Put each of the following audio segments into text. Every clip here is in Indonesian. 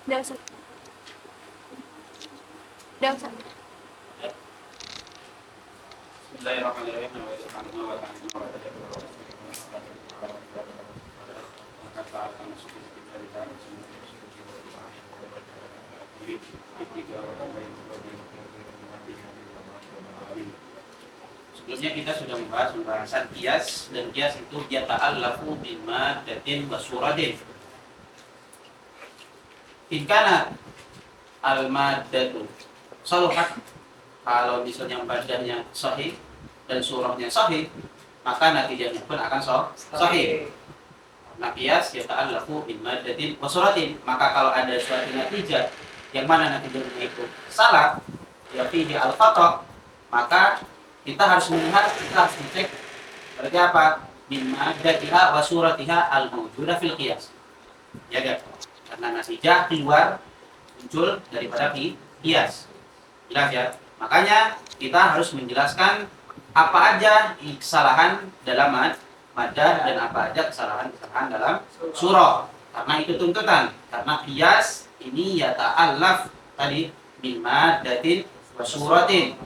Udah Ustaz. Udah Ustaz. Bismillahirrahmanirrahim. Sebelumnya kita sudah membahas pembahasan qiyas, dan qiyas itu yata'allafu bi maddatin wa suratin. In kana al-maddatu saluhat, kalau misalnya badannya sahih dan surahnya sahih, maka natijahnya pun akan sahih. Nah, qiyas yata'allafu bi maddatin wa suratin, maka kalau ada suatu natijah yang mana natijahnya itu salah, ya fihi al-khata', maka kita harus melihat, kita harus mengecek berarti apa? Min maddatiha wa suratiha al-mawjuda fil qiyas. Ya kan? Karena natijah keluar muncul daripada qiyas. Jelas ya? Makanya kita harus menjelaskan apa aja kesalahan dalam maddah dan apa aja kesalahan dalam surah. Karena itu tuntutan. Karena qiyas ini ya ta'allaf tadi min maddatin wa suratin.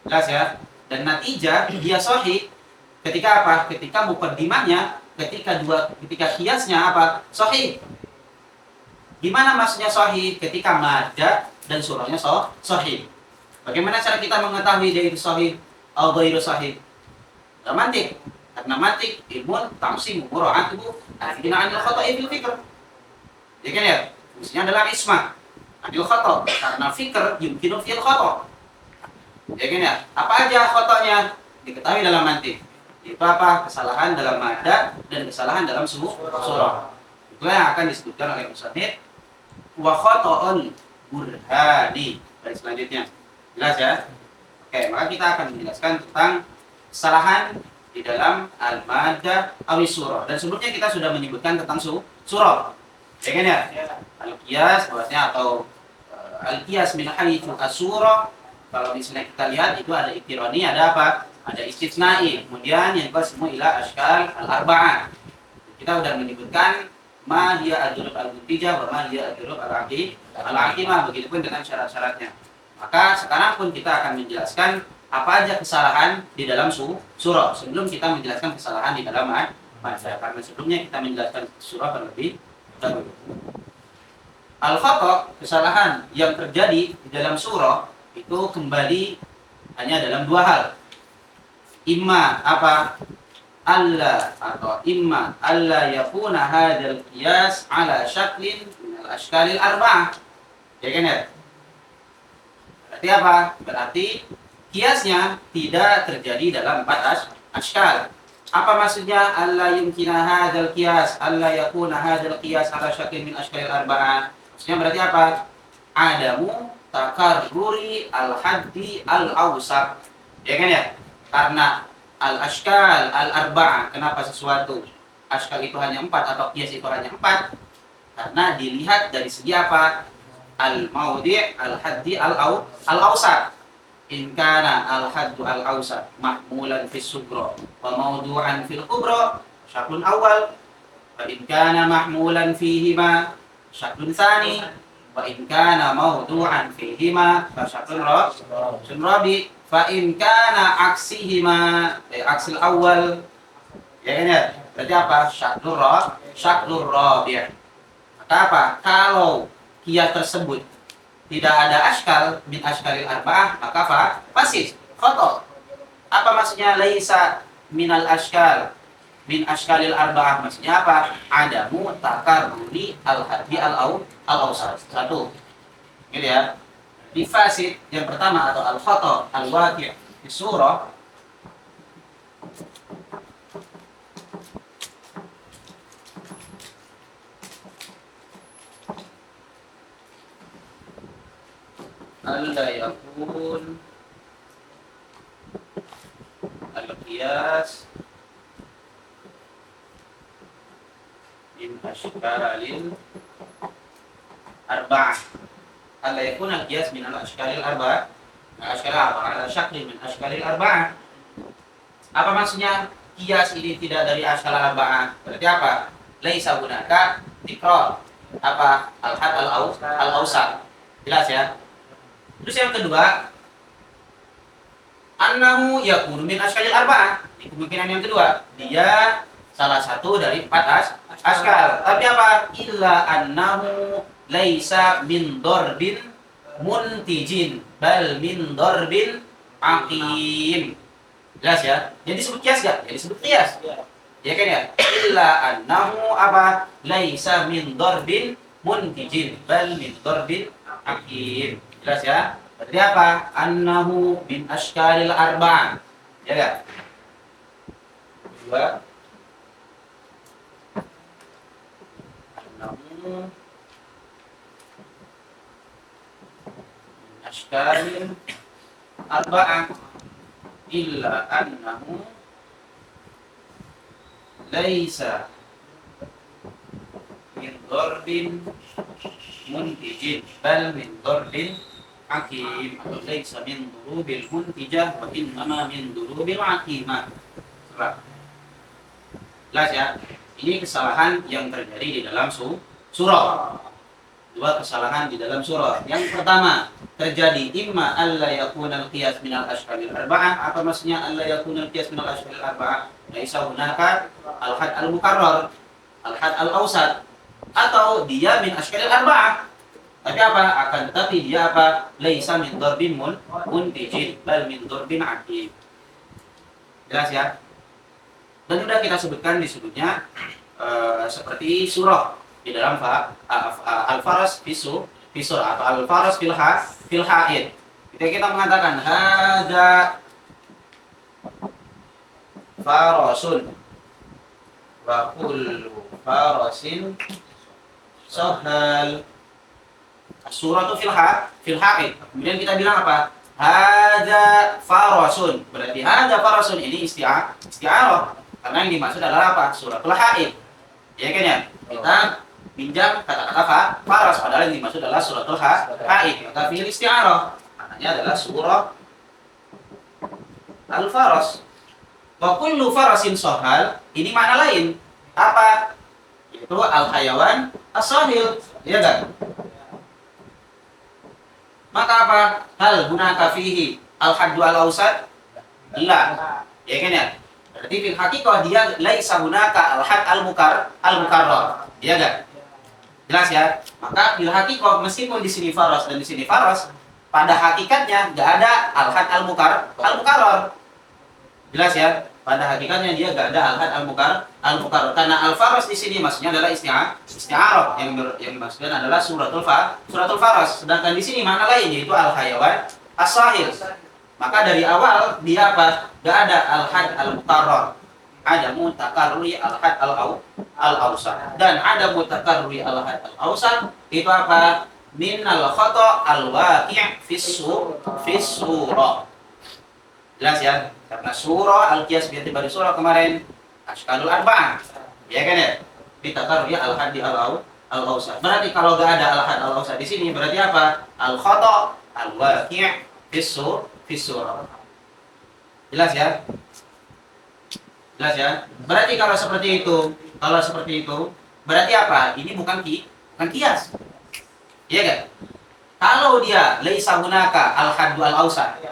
Jelas ya? Dan natijah dia sahih ketika apa? Ketika muqaddimahnya, ketika qiyasnya apa? Sahih. Gimana maksudnya sahih? Ketika maddah dan surahnya sahih. Bagaimana cara kita mengetahui dia itu sahih atau ghairu sahih? Dalam mantik. Karena mantik ilmu tamsim mura'atuhu al-qina'an al-khata'i fil fikr. Ya kan ya? Fungsinya adalah isma. Adil khata' karena fikr yumkinu fil khata'. Ya kan ya? Apa aja khotonya? Diketahui dalam mantik. Itu apa? Kesalahan dalam maddah dan kesalahan dalam surah. Itu yang akan disebutkan oleh musannif wa khoto'un burhani. Baik, selanjutnya. Jelas ya? Oke, maka kita akan menjelaskan tentang kesalahan di dalam al-maddah awis surah. Dan sebelumnya kita sudah menyebutkan tentang surah. Ya kan ya? Al-qiyas bahwasanya atau al-qiyas min haitsu as-surah. Kalau misalnya kita lihat itu ada iktirani, ada apa? Ada istisnai. Kemudian yang kedua ila ashkal al-arba'ah. Kita sudah menyebutkan ma hiya ad-durub al-muntijah wa ma hiya ad-durub al-aqimah. Begitupun dengan syarat-syaratnya. Maka sekarang pun kita akan menjelaskan apa aja kesalahan di dalam surah. Sebelum kita menjelaskan kesalahan di dalam maddah, karena sebelumnya kita menjelaskan surah terlebih dahulu. Al-khata', kesalahan yang terjadi di dalam surah itu kembali hanya dalam dua hal. Imma apa? Allah atau imma alla yakuna hadzal qiyas ala syaklin min al-ashkalil arba'ah. Ya kan ya? Berarti apa? Berarti qiyasnya tidak terjadi dalam empat ashkal. Apa maksudnya alla yumkina hadzal qiyas, alla yakuna hadzal qiyas ala syaklin min ashkalil arba'ah? Maksudnya berarti apa? Adamu takarruri al-haddi al-awsat. Ya kan ya? Karena al-ashkal al-arba'ah. Kenapa sesuatu ashkal itu hanya 4 atau qiyas itu hanya 4? Karena dilihat dari segi apa? Al-maudi' al-haddi al-awsat. In kana al-haddu al-awsat mahmulan fis sugra wa mawdu'an fil kubra syaklun awal. Wa in kana mahmulan fihima syaklun tsani. Wa in kana mawdu'an fihima fa syaklun rabi. Fa in kana aksihima aksil awal. Ya kan ya? Berarti apa? Syaklur rabi'. Maka apa? Kalau qiyas tersebut tidak ada ashkal min ashkalil arba'ah, maka fasid, khata'. Apa maksudnya laisa minal ashkal min ashkalil arba'ah? Maksudnya apa? Adamu takarruri al-haddi al-awsat. Satu. Gitu ya. Di fasid yang pertama atau al-khata' al-waqi' di surah alla yakun al-qiyas min ashkalil arba'ah. Alla yakun al-qiyas min al-ashkalil arba'ah. Ala syakli min ashkalil arba'ah. Apa maksudnya qiyas ini tidak dari ashkal arba'ah? Berarti apa? Laisa hunaka tikrar. apa? Al-had al-awsat. Jelas ya? Terus yang kedua, annahu yakunu min askalil arba'ah. Ini kemungkinan yang kedua, dia salah satu dari 4 askal. Tapi apa? Illa annahu laisa min darbin muntijin bal min darbin aqim. Jelas ya? Jadi disebut kias gak? Jadi disebut kias. Ya kan ya? Illa annahu apa? Laisa min darbin muntijin bal min darbin aqim. Jelas ya? Berarti apa? Annahu min askalil arba'ah. Ya gak? Dua. Annahu min askalil arba'ah. Illa annahu laisa min darbin muntijin bal min darbin hakim, atau laisa min durubil muntijah wa innama min durubil hakimah. Jelas ya? Ini kesalahan yang terjadi di dalam surah. Dua kesalahan di dalam surah. Yang pertama, terjadi imma alla yakuna al-qiyas min al-ashkalil arba'ah. Apa maksudnya alla yakuna al-qiyas min al-ashkalil arba'ah? Laisa hunaka al-had al-mukarrar, al-had al-awsat, atau dia min ashkalil arba'ah. Tapi apa? Akan tetapi dia apa? Laisa min darbin muntijin bal min darbin aqim. Jelas ya? Dan sudah kita sebutkan disebutnya seperti surah di dalam al-faras fisu atau al-faras fil haid. Kita mengatakan hadza farasun wa kullu farasin sahal. Surah itu fil haid. Kemudian kita bilang apa? Hadza farasun. Berarti hadza farasun ini isti'arah. Karena yang dimaksud adalah apa? Suratul haid. Ya kan ya? Kita pinjam kata-kata faras, padahal yang dimaksud adalah suratul haid. Maka fi'il isti'arah maknanya adalah surah al-faras. Wa kullu farasin sahal, ini makna lain. Apa? Yaitu al-hayawan as-sahil. Iya kan? Maka apa? Hal hunaka fihi al-haddu al-awsat? La. Ya kan ya? Berarti fil haqiqah dia laisa hunaka al-had al-mukarrar. Iya kan? Jelas ya? Maka bil haqiqah meskipun di sini faras dan di sini faras, pada hakikatnya enggak ada al-had al-mukarrar. Jelas ya? Pada hakikatnya dia enggak ada al-had al-mukarrar. Karena al-faras di sini maksudnya adalah isti'arah yang dimaksudkan adalah suratul faras. Sedangkan di sini makna lain yaitu al-hayawan as-sahil. Maka dari awal dia apa? Enggak ada al-had al-mukarrar. Ada mutakarruri al-had al-awsat, dan ada mutakarruri al-had al-awsat itu apa? Minal khata' al-waqi' fis surah. Jelas ya? Karena surah al-qiyas bi i'tibari surah kemarin askalul arba'ah. Ya kan ya? Ditakarruri al-had al-awsat. Berarti kalau enggak ada al-had al-awsat di sini berarti apa? Al-khata' al-waqi' fis surah. Jelas ya? Jelas ya? Berarti kalau seperti itu, berarti apa? Ini bukan kias. Iya kan? Kalau dia laisa hunaka al-haddu al-awsat.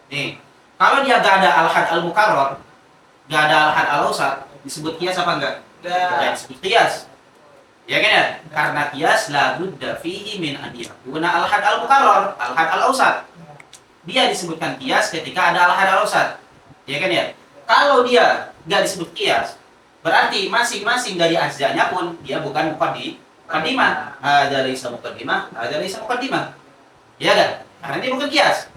Nih, kalau dia enggak ada al-had al-mukarrar, enggak ada al-had al-awsat, disebut kias apa enggak? Enggak disebut kias. Ya kan ya? Karena kias la budda fihi min an yakuna al-had al-mukarrar, al-had al-awsat. Dia disebutkan kias ketika ada al-had al-awsat. Ya kan ya? Kalau dia nggak disebut kias, berarti masing-masing dari ajzanya pun dia bukan muqaddimah. Ada laisa muqaddimah, ada laisa muqaddimah. Ya kan? Karena dia bukan kias.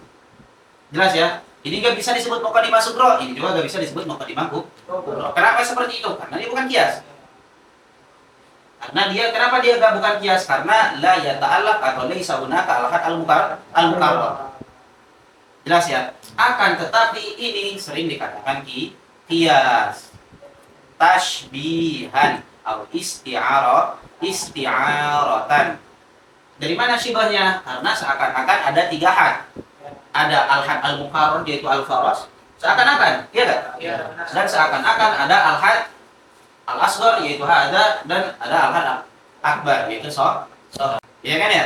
Jelas ya? Ini nggak bisa disebut muqaddimah sughra, ini juga nggak bisa disebut muqaddimah kubra. Kenapa seperti itu? Karena dia bukan kias. Kenapa dia nggak bukan kias? Karena la yata'allaq atau laisa hunaka al-had al-mukarrar. Jelas ya? Akan tetapi ini sering dikatakan kias, tashbihan atau isti'aratan. Dari mana syibahnya? Karena seakan-akan ada 3 had. Ada al-had al-mukarrar yaitu al-faras. Seakan-akan, iya kan? Dan seakan-akan ada al-had al-asghar yaitu hadza, dan ada al-had akbar, yaitu sohar. Iya kan ya?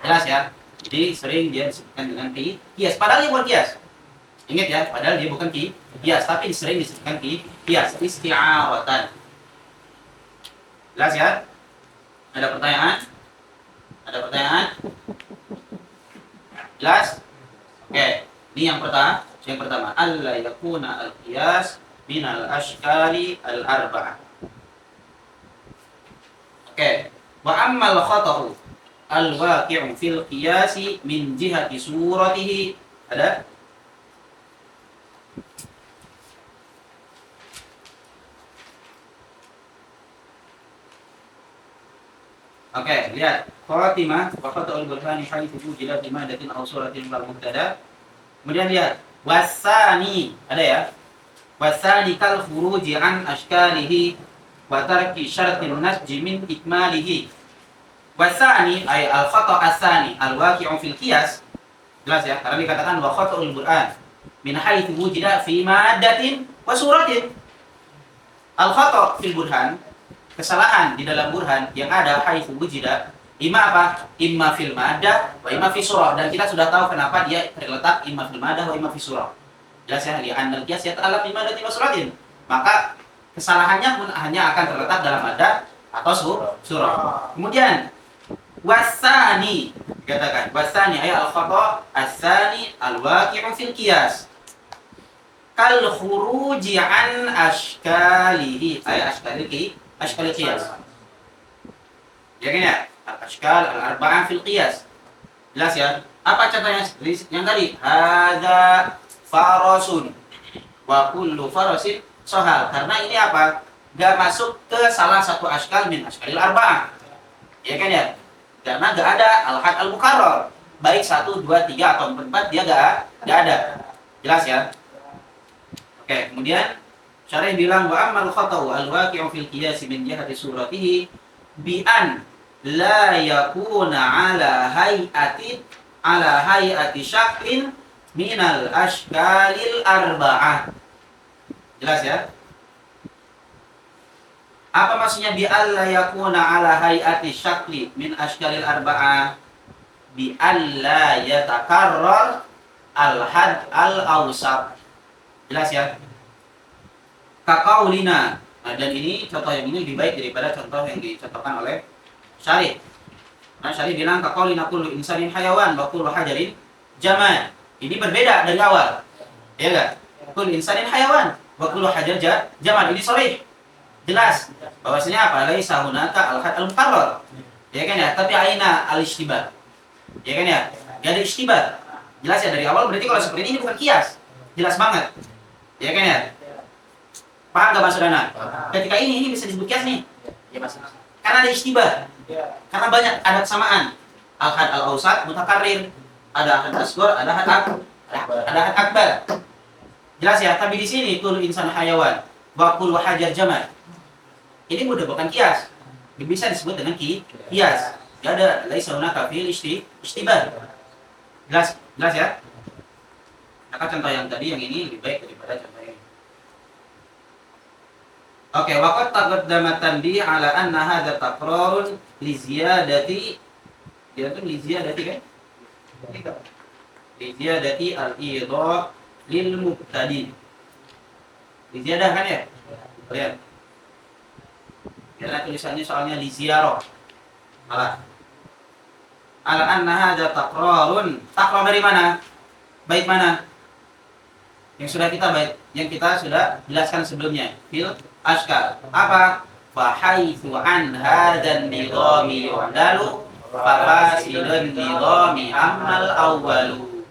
Jelas ya? Jadi sering dia disebutkan dengan kias. Padahal dia bukan kias. Ingat ya, padahal dia bukan kias, tapi sering disebutkan kias. Isti'awatan. Jelas ya? Ada pertanyaan? Ada pertanyaan? Jelas? Oke. Ini yang pertama. Yang pertama, alla yakuna al-qiyas minal ashkali al-arba'ah. Oke. Wa ammal khata'u al-waqi'u fil qiyasi min jihati suratihi. Ada? Oke, lihat. Khatimah wa khata'ul burhani haitsu wujida fi madatin aw suratin wal mubtada. Kemudian lihat. Wasani, ada ya? Wasani kal khuruji an ashkalihi wa tarki syartin nasji min ikmalihi. Wasani ay al khata' asani al waqi'u fil qiyas. Jelas ya? Karena dikatakan wa khata'ul Qur'an min haitsu wujida fi madatin wa suratin. Al khata' fil burhan, kesalahan di dalam burhan yang ada haitsu wujida, imma apa? Imma fil madah wa imma fi surah. Dan kita sudah tahu kenapa dia terletak imma fil madah wa imma fi surah. Jelas ya? Li anal qiyas yata'allaq bi madatin wa suratin. Maka kesalahannya pun hanya akan terletak dalam madah atau surah. Kemudian wasani, katakan wasani ay al khata' as-sani al-waqi'u fil qiyas kal khuruji an ashkalihi ay ashkal qiyas. Ya kan ya? Al-ashkal al-arba'ah fil qiyas. Jelas ya? Apa contohnya yang tadi? Hadza farasun wa kullu farasin sohal. Karena ini apa? Gak masuk ke salah satu ashkal min ashkalil arba'ah. Ya kan ya? Karena gak ada al-had al-mukarrar. Baik 1, 2, 3 atau 4 dia gak ada. Jelas ya? Oke, kemudian syarih bilang wa ammal khata'u al-waqi'u fil qiyas min jihati suratihi bi an la yakuna ala hayati syaklin minal ashkalil arba'ah. Jelas ya? Apa maksudnya bi alla yakuna ala hayati syakli min ashkalil arba'ah? Bi alla yatakarrar al-had al-awsat. Jelas ya? Kaqaulina. Nah, dan ini contoh yang ini lebih baik daripada contoh yang dicontohkan oleh Syarih. Nah, Syarih bilang kaqaulina kullu insanin hayawan wa kullu hajarin jamad. Ini berbeda dari awal. Ya enggak? Kullu insanin hayawan wa kullu hajar jamad. Ini sharih. Jelas bahwasanya apa? Laisa hunaka al-had al-mukarrar. Ya kan ya? Tapi aina al-istibah. Ya kan ya? Enggak ada istibah. Jelas ya dari awal berarti kalau seperti ini bukan kias. Jelas banget. Ya kan ya? Paham enggak Mas Saudara? Ketika ini bisa disebut kias nih. Ya Mas. Karena ada istibah. Karena banyak ada kesamaan. Al-had al-awsat mutakarrir. Ada had asghar, ada had akbar. Jelas ya? Tapi di sini kullu insan hayawan wa kullu hajar jamad. Ini udah bukan kias. Bisa disebut dengan kias. Enggak ada laisa hunaka fil istibah. Jelas ya? Maka contoh yang tadi yang ini lebih baik daripada contoh ini. Oke, waqad taqaddama tanbih ala anna hadza taqrarun li ziyadati kan? Li ziyadati al-idhah lil mubtadi. Li ziyadah kan ya? Lihat. Karena tulisannya soalnya li ziyarah. Malah. Ala anna hadza taqrarun. Taqrar dari mana? Bait mana? Yang kita sudah jelaskan sebelumnya. Fil ashkal. Apa? Fa haitsu an hadzal nizami yu'dalu fa fasilun nizami ammal awwalu.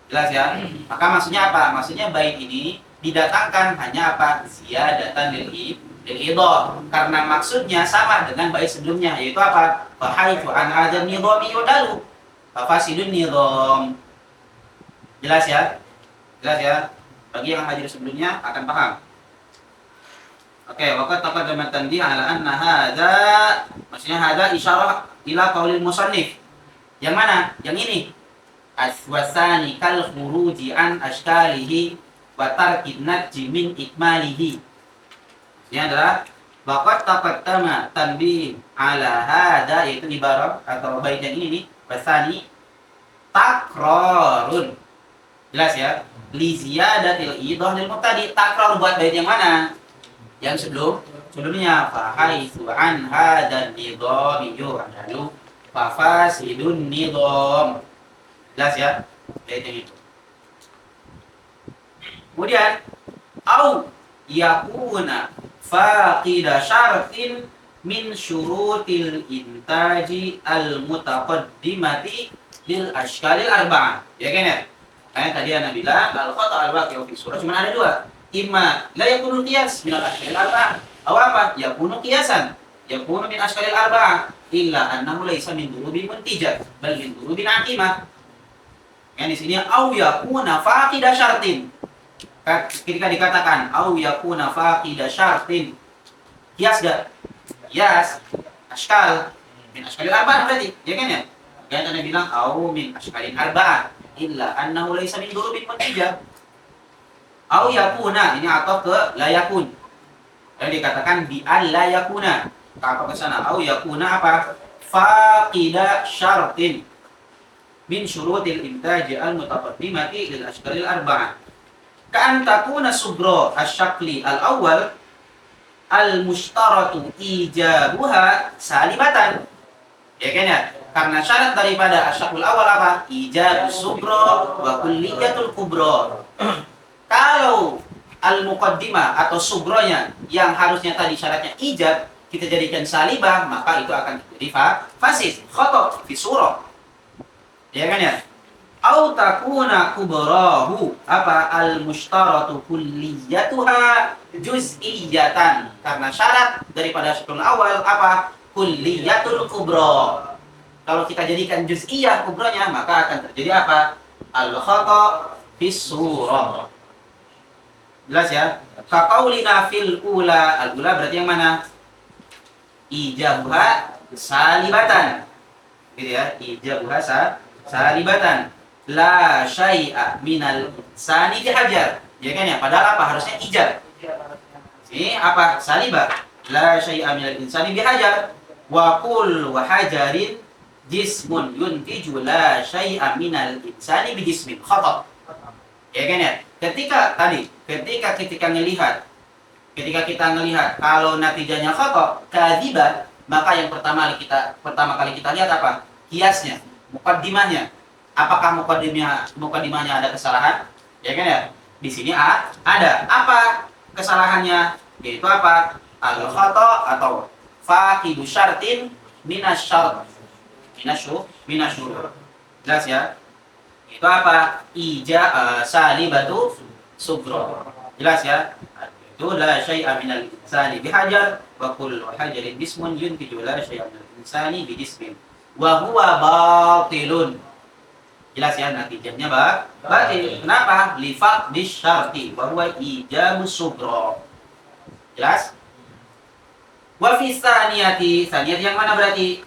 Jelas ya? Maka maksudnya apa? Maksudnya bait ini didatangkan hanya apa? Ziyadatan lil idhah. Karena maksudnya sama dengan bait sebelumnya, yaitu apa? Fa haitsu an hadzal nizami yu'dalu fa fasilun nizam. Jelas ya? Jelas ya? Bagi yang hadir sebelumnya akan paham. Oke, waqad taqaddama tanbih ala anna hadza, maksudnya hadza isyarah ila qaulil musannif. Yang mana? Yang ini. Aswasani kal khuruji an ashkalihi wa tarkin najji min ikmalihi. Ini adalah Waqad taqaddama tanbih ala hada, yaitu ibarat atau bait yang ini nih, basani takrarun. Jelas ya? Li ziyadatil idah lil mubtadi. Takrar buat bait yang mana? Yang sebelumnya fa haitsu an hadan nidham yu'dalu fa fasidun nidham. Jelas ya? Bait yang itu. Kemudian au yakuna faqida syartin min syurutil intaji al mutaqaddimati lil ashkalil arba'ah. Ya kan ya? Kayak tadi Anda bilang al khata' al waqi' fi surah cuma ada dua. Imma la yakunu qiyas min al ashkalil arba'ah. Aw apa? Yakunu qiyasan. Yakunu min ashkalil arba'ah illa annahu laysa min durubi muntijat bal min durubi aqimah. Yang di sini au yakuna faqida syartin. Ketika dikatakan au yakuna faqida syartin, kias gak? Kias askal min askalil arba'ah berarti, ya kan ya? Yang Anda bilang au min askalil arba'ah illa annahu laysa min durubin muntijah. Au yakuna ini atau ke la yakun. Lalu dikatakan bi al la yakuna. Apa ke sana? Au yakuna apa? Faqida syartin min syurutil intaji al mutaqaddimati lil askalil arba'ah. Ka'an takuna subro asyakli al-awwal al-mushtaratu ijabuha salibatan. Ya kan ya? Karena syarat daripada asyaklul awal apa? Ijabus subro wa kulliyatul kubro. Kalau al-muqaddimah atau subronya yang harusnya tadi syaratnya ijab, kita jadikan salibah, maka itu akan jadi fasid, khotob, fi surah. Ya kan ya? Au takuna kubrahu apa al-mushtaratu kulliyatuha juz'iyatan. Karena syarat daripada syaklul awal apa? Kulliyatul kubra. Kalau kita jadikan juz'iyah kubranya, maka akan terjadi apa? Al-khata' fi surah. Jelas ya? Kaqaulina fil ula. Al-ula berarti yang mana? Ijabuha salibatan. Gitu ya? Ijabuha salibatan. La syai'a minal insani bihajar. Ya kan ya? Padahal apa? Harusnya ijab. Ini apa? Salibah. La syai'a minal insani bihajar. Wa qul wa hajarin jismun yuntiju la syai'a minal insani bijismin. Khata'. Ya kan ya? Ketika kita ngelihat kalau natijanya khata', kadzibah, maka yang pertama kali kita lihat apa? Kiasnya, muqaddimahnya. Apakah muqaddimahnya ada kesalahan? Ya kan ya? Di sini ada. Apa kesalahannya? Yaitu apa? Al-khata' atau faqidu syartin minasyart. Minasyur. Jelas ya? Itu apa? Salibatu subro. Jelas ya? Itu la syai'a minal insani bihajar wa kullu hajarin bismun yuntiju la syai'a minal insani bijismin. Wa huwa batilun. Jelas ya, natijahnya batil. Kenapa? Lifaq bisyarti wa huwa ijabus subro. Jelas? Wa fi saniyati yang mana berarti?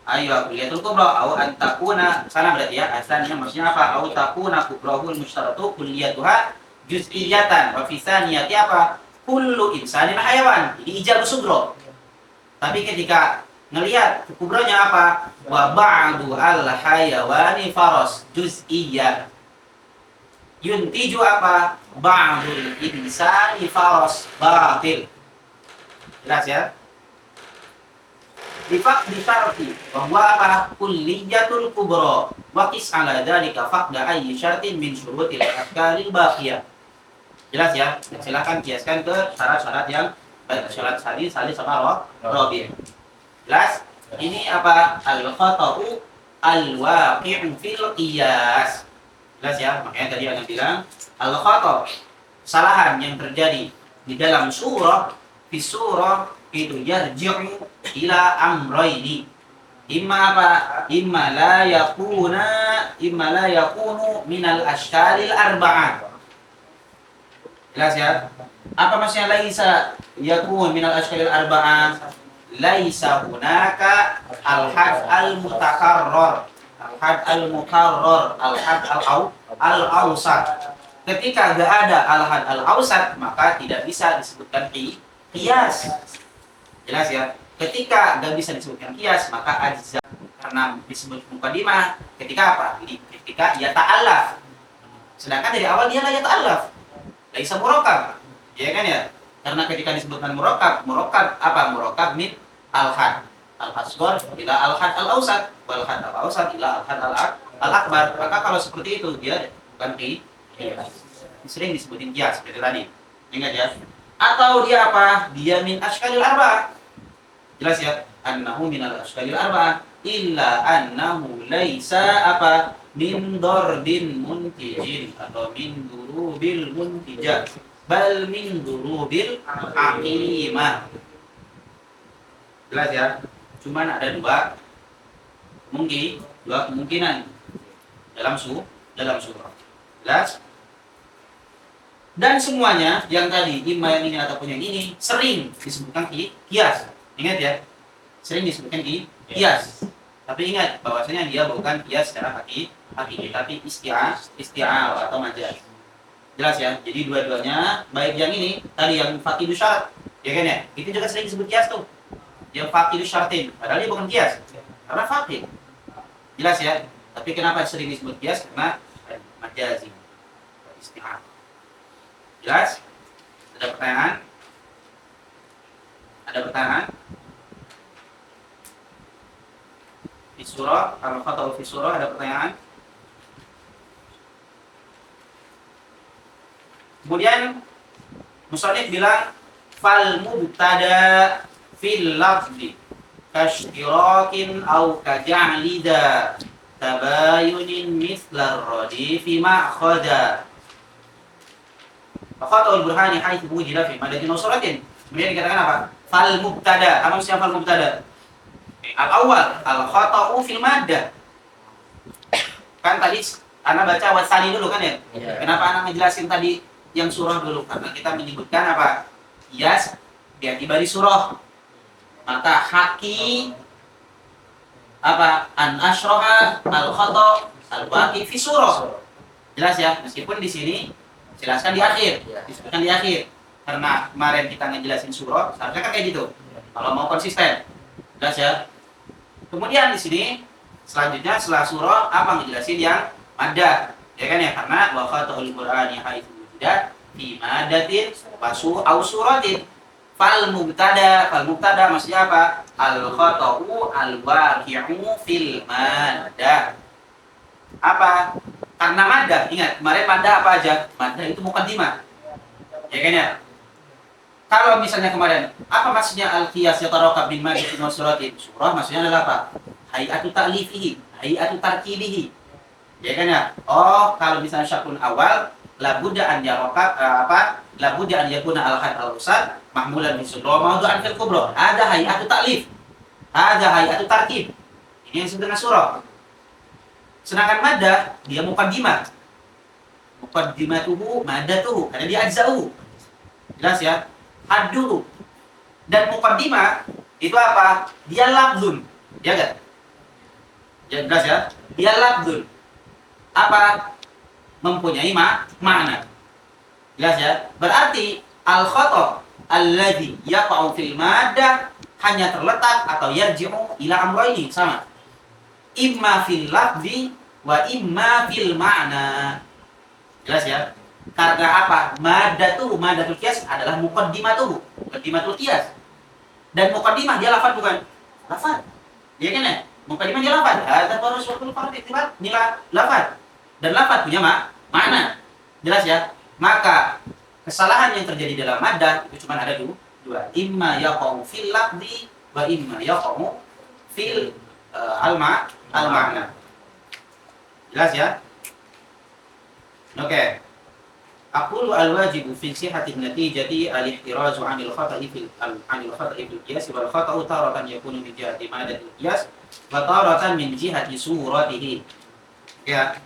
Ayo kuliyatul kubra au antakuna sana berarti ya. Asalnya maksudnya apa? Au takuna kubrahul musytaratu kulliyatuha juz'iyatan. Wa fi saniyati apa? Kullu insanin hayawan. Ini ijabus subro. Tapi ketika ngelihat kubronya apa? Wa ba'du al-hayawani faras juz'iyyah. Yuntiju apa? Ba'dul insani faras batil. Jelas ya? Difaq disarti bahwa apa? Kulliyatul kubra. Wa qis ala dzalika faqda ayyi syartin min syurutil afkalil baqiyah. Jelas ya? Silakan kiaskan ke syarat-syarat yang baik, syarat salis sama rabi'. Jelas? Ini apa? Al-khata'u al-waqi'u fil qiyas. Jelas ya? Makanya tadi Anda bilang al-khata', kesalahan yang terjadi di dalam surah, fi surah itu yarji'u ila amrayni. Imma apa? Imma la yakunu minal ashkalil arba'ah. Jelas ya? Apa maksudnya laisa yakun minal ashkalil arba'ah? Laisa hunaka al-had al-mutakarrar, al-had al-mukarrar, al-had al-awsat. Ketika enggak ada al-had al-awsat, maka tidak bisa disebutkan kias. Jelas ya. Ketika nggak bisa disebutkan kias, maka ajza karena disebut mukadimah. Ketika apa? Ketika ia ta'allaf. Sedangkan dari awal dia la ya ta'allaf. Laisa murakkab. Ya kan ya? Karena ketika disebutkan murakkab apa? Murakkab min al-had. Al-asghar ila al-had al-awsat, wal had al-awsat ila al-had al-akbar. Maka kalau seperti itu dia bukan kias. Sering disebutin kias seperti tadi. Ingat ya? Atau dia apa? Dia min askalil arba'ah. Jelas ya? Annahu min al-askalil arba'ah illa annahu laisa apa? Min dardin muntijin atau min durubil muntijah bal min durubil aqimah. Jelas ya? Cuman ada dua kemungkinan dalam surah. Jelas? Dan semuanya yang tadi imma yang ini ataupun yang ini sering disebutkan kias. Ingat ya? Sering disebutkan kias. Tapi ingat bahwasanya dia bukan kias secara hakiki, tapi isti'ar atau majaz. Jelas ya? Jadi dua-duanya baik yang ini tadi yang faqidu syarat, ya kan ya? Itu juga sering disebut kias tuh. Yang faqidu syaratin, padahal dia bukan kias. Karena faqid. Jelas ya? Tapi kenapa sering disebut kias? Karena majazi. Isti'ar. Jelas? Ada pertanyaan? Ada pertanyaan? Di surah, al-khata'u fi surah ada pertanyaan? Kemudian musannif bilang fal mubtada fil lafzi kashtirakin aw kaja'lida tabayunin mithla ar-radifi ma'khada. Fakhata'ul burhani haitsu wujida fi madadin usratin. Kemudian dikatakan apa? Fal mubtada. Apa maksudnya fal mubtada? Al-awwal, al-khata'u fil maddah. Kan tadi Ana baca wasani dulu kan ya? Yeah. Kenapa Ana ngejelasin tadi yang surah dulu? Karena kita menyebutkan apa? Kias biar tiba di surah. Maka haki apa? An asyraha al-khata' al-baqi fi surah. Jelas ya? Meskipun di sini jelaskan di akhir, disebutkan di akhir. Karena kemarin kita ngejelasin surah, seharusnya kan kayak gitu. Kalau mau konsisten. Jelas ya? Kemudian di sini selanjutnya setelah surah apa ngejelasin yang maddah, ya kan ya? Karena wa khata'ul qur'ani haitsu wujida fi madatin wasu au suratin. Fal mubtada maksudnya apa? Al khata'u al waqi'u fil maddah. Apa? Karena maddah, ingat kemarin maddah apa aja? Maddah itu muqaddimah. Ya kan ya? Kalau misalnya kemarin, apa maksudnya al-qiyas yatarakab min madatin wa suratin? Surah maksudnya adalah apa? Hay'atu ta'lifihi, hay'atu tarkibihi. Ya kan ya? Oh, kalau misalnya syakun awal, labudda an yarakab labudda an yakuna al-had al-usad mahmulan min sudra mawdu'an fil kubra. Ada hay'atu ta'lif. Ada hay'atu tarkib. Ini yang disebut dengan surah. Sedangkan maddah dia muqaddimah. Muqaddimatuhu maddatuhu, karena dia ajza'uhu. Jelas ya? Hadduhu. Dan muqaddimah itu apa? Dia lafzun. Ya kan? Ya jelas ya? Dia lafzun. Apa? Mempunyai makna. Jelas ya? Berarti al-khata' alladhi yaqa'u fil maddah hanya terletak atau yarji'u ila amrayni, sama. Imma fil lafzi wa imma fil ma'na. Jelas ya? Karena apa? Maddatul qiyas adalah muqaddimatuhu, muqaddimatul qiyas. Dan muqaddimah dia lafaz bukan? Lafaz. Iya kan ya? Muqaddimah dia lafaz. Hadza baru suatu fard iktibar nilai lafaz. Dan lafaz punya makna. Jelas ya? Maka kesalahan yang terjadi dalam maddah itu cuma ada dua. Imma yaqau fil lafzi wa imma yaqau fil al-ma'na. Jelas ya? Oke. Aqulu al-wajibu fi sihhati natijati al-ihtirazu 'anil khata'i fil qiyas wal khata'u taratan yakunu min jihati madatil qiyas wa taratan min jihati suratihi. Ya.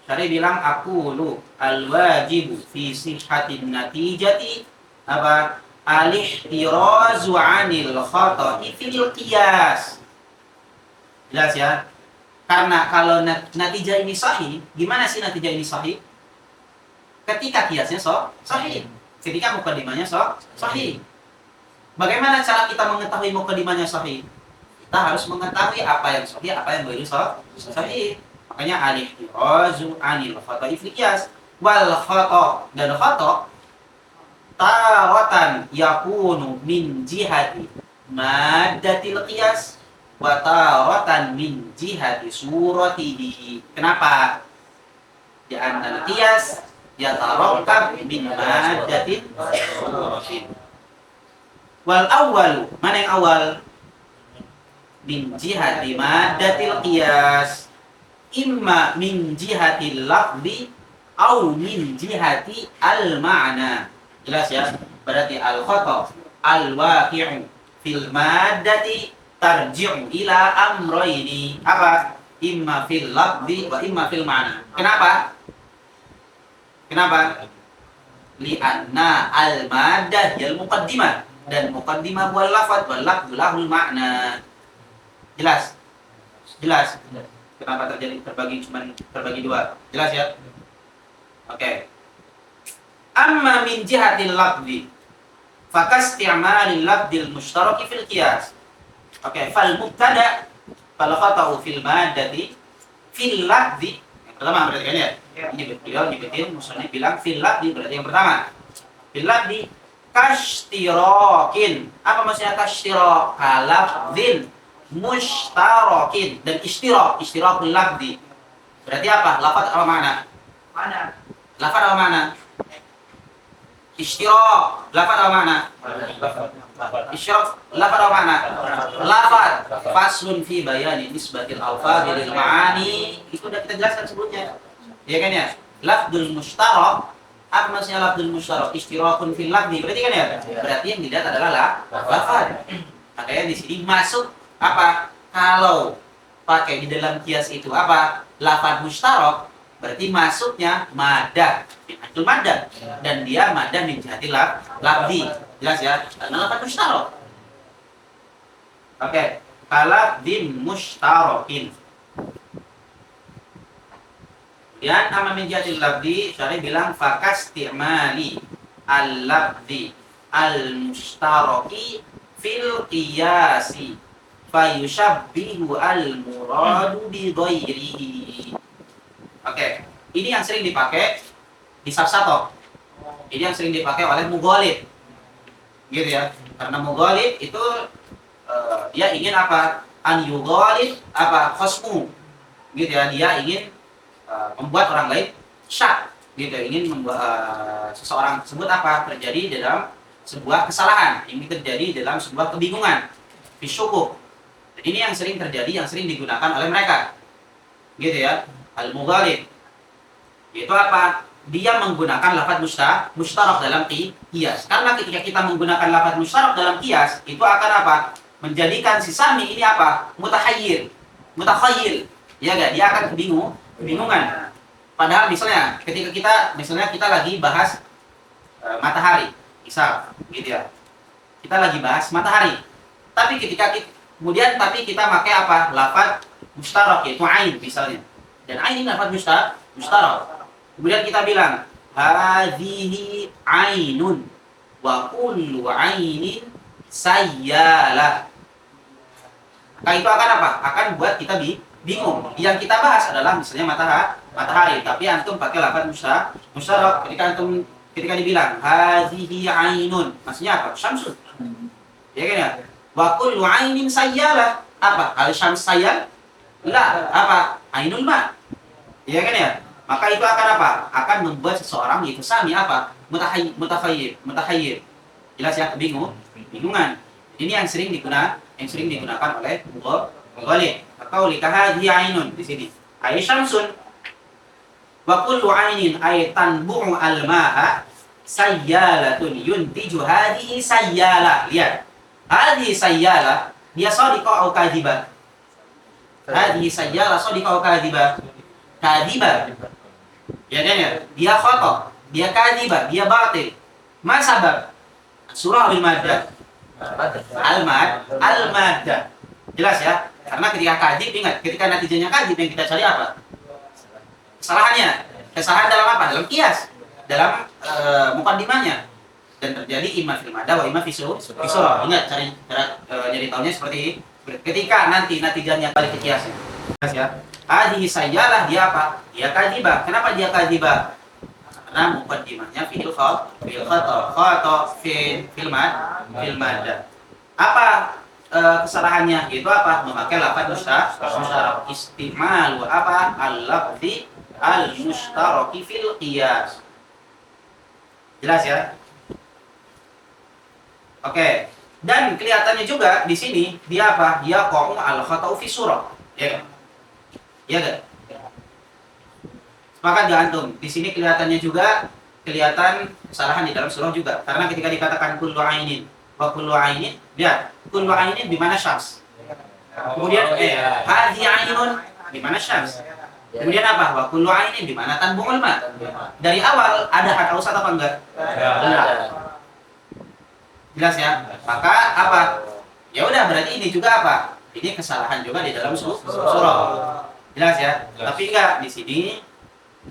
Syari bilang aqulu al-wajibu fi sihhati natijati apa? Al-ihtirazu 'anil khata'i fil qiyas. Jelas ya? Karena kalau natijah ini sahih, gimana sih natijah ini sahih? Ketika kiasnya sahih. ketika mukaddimahnya sahih. Bagaimana cara kita mengetahui mukaddimahnya sahih? Kita harus mengetahui apa yang sahih, apa yang ghairu sahih. Makanya al-ihtirazu anil khata'i fil qiyas. Wal khata' dan khata' taratan yakunu min jihati maddatil qiyas wa taratan min jihati suratihi. Kenapa? Di antara qiyas yatarakkab min maddatin suratin. Wal awwalu, mana yang awal? Min jihati maddatil qiyas, imma min jihatil lafzi au min jihati al ma'na. Jelas ya? Berarti al khata al waqi'u fil maddati tarji'u ila amrayni. Apa? Imma fil lafzi wa imma fil ma'na. Kenapa? Kenapa? Li'anna al maddah yal muqaddimah, dan muqaddimah wal lafaz wal lafzu lahul ma'na. Jelas? Jelas? Kenapa terbagi dua? Jelas ya? Oke. Amma min jihatil lafzi fakasti'malil lafzil mushtaraki fil qiyas. Oke, fal mubtada fal khata'u fil maddati fil lafzi. Yang pertama berarti kan ya? Ini beliau nyebutin musannif bilang fil lafzi, berarti yang pertama. Fil lafzi kashtirakin. Apa maksudnya kashtirak? Kalafzin mushtarakin. Dan istirakul lafzi. Berarti apa? Lafaz apa makna? Mana? Lafaz apa makna? Istirak. Lafaz apa makna? Istirak. Lafaz apa makna? Lafaz. Faslun fi bayani nisbatil alfadhi lil ma'ani. Itu udah kita jelaskan sebelumnya. Ya kan ya? Lafzul mushtarak. Apa maksudnya lafzul mushtarak? Istirakun fil lafzi. Berarti kan ya? Berarti yang dilihat adalah lafaz. Makanya di sini masuk apa? Kalau pakai di dalam kias itu apa? Lafaz mushtarak, berarti masuknya madah, itu madah, dan dia madah min jihati lafzi. Jelas ya? Karena lafaz mushtarak. Oke, kalafzin mushtarakin. Kemudian amma min jihati lafzi, syarih bilang fakasti'mali al-lafzi al-mushtaraki fil qiyasi fayushabbihu al-muradu bi ghairihi. Oke, ini yang sering dipakai di safsato. Ini yang sering dipakai oleh mughalib. Gitu ya. Karena mughalib itu dia ingin apa? An yughalib apa? Khasmu. Gitu ya. Dia ingin membuat orang lain syak. Gitu, ingin membuat seseorang tersebut apa? Terjadi dalam sebuah kesalahan, ini terjadi dalam sebuah kebingungan, fisyukuk. Ini yang sering terjadi, yang sering digunakan oleh mereka, gitu ya. Al-mughalib itu apa? Dia menggunakan lafaz mushtarak dalam qiyas. Karena ketika kita menggunakan lafaz mushtarak dalam qiyas, itu akan apa? Menjadikan si sami ini apa? Mutakhayil, ya enggak? Dia akan kebingungan. Padahal misalnya ketika kita lagi bahas matahari, misal, gitu ya. Kita lagi bahas matahari. Tapi kemudian kita pakai apa? Lafaz mushtarak, yaitu ain misalnya. Dan ain ini lafaz mushtarak. Kemudian kita bilang hadhihi ainun wa kullu ainin sayyalah. Maka itu akan apa? Akan buat kita bingung. Yang kita bahas adalah misalnya matahari, tapi antum pakai lafaz mushtarak. Ketika dibilang hadhihi ainun, maksudnya apa? Syamsun. Ya kan ya? Wa kullu ainin sayyalah. Apa? Al syams sayyal? La, apa? Ainul ma. Ya kan ya? Maka itu akan apa? Akan membuat seseorang itu sami apa? Mutahayyir. Jelas ya, bingungan. Ini yang sering digunakan oleh mughalib. Atau likahadhi ainun di sini. Ai syamsun. Wa kullu ainin ay tanbu'u al-ma'a sayyalatun yuntiju hadhihi sayyala. Lihat. Hadhihi sayyala dia shadiqah atau kadhibah? Hadhihi sayyala shadiqah atau kadhibah? Kadhibah. Ya kan ya? Dia khata', dia kadhibah, dia batil. Ma sabab? Surah al-Madah. Al-Madah. Jelas ya? Karena ketika kadhib, ingat, ketika natijahnya kadhib yang kita cari apa? Kesalahannya. Kesalahan dalam apa? Dalam qiyas. Dalam muqaddimahnya. dan terjadi imma fil mada wa imma fi surah. Ingat cara jadi tahunya seperti ketika nanti natijahnya balik ke kiasnya. Jelas ya. Hadhihi sayyalah dia apa? Dia kadhibah. Kenapa dia kadhibah? Karena muqaddimahnya fil khata fil mada. Apa kesalahannya? Yaitu apa? Memakai lafaz musyarak istimal apa? Al-lafzi al-mustaraki fil qiyas. Jelas ya? Oke. Dan kelihatannya juga di sini dia apa? Dia qa'u al-khata'u fi surah. Ya kan? Ya kan? Sepakat gak antum? Di sini kelihatannya juga kelihatan kesalahan di dalam surah juga. Karena ketika dikatakan kullu ainin wa kullu ainin, lihat, kullu ainin di mana syams. Kemudian hadhi ainun di mana syams. Kemudian apa? Wa kullu ainin di mana tanbu'ul ma. Dari awal ada had ausat apa enggak? Enggak. Jelas ya? Maka apa? Ya udah berarti ini juga apa? Ini kesalahan juga di dalam surah. Jelas ya? Tapi enggak, di sini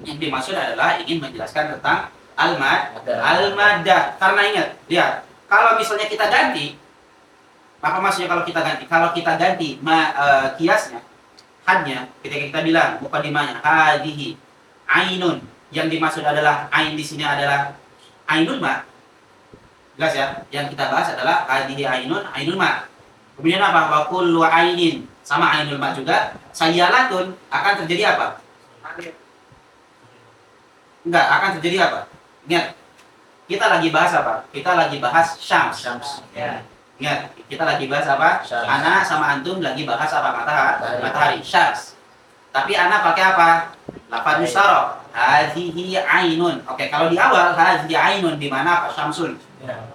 yang dimaksud adalah ingin menjelaskan tentang al-madah. Karena ingat, lihat, kalau misalnya kita ganti, apa maksudnya kalau kita ganti? Kalau kita ganti kiasnya, hadnya, ketika kita bilang muqaddimahnya hadhihi ainun, yang dimaksud adalah ain di sini adalah ainun ma. Jelas ya? Yang kita bahas adalah hadhihi ainun ma. Kemudian apa? Wa kullu ainin, sama ainul ma juga, sayyalatun, akan terjadi apa? Enggak, akan terjadi apa? Ingat, kita lagi bahas apa? Kita lagi bahas syams. Ya. Ingat, kita lagi bahas apa? Syams. Ana sama antum lagi bahas apa? Matahari. Syams. Tapi ana pakai apa? Lafaz musyarak. Hadhihi ainun. Oke, kalau di awal hadhihi ainun di mana apa? Syamsun.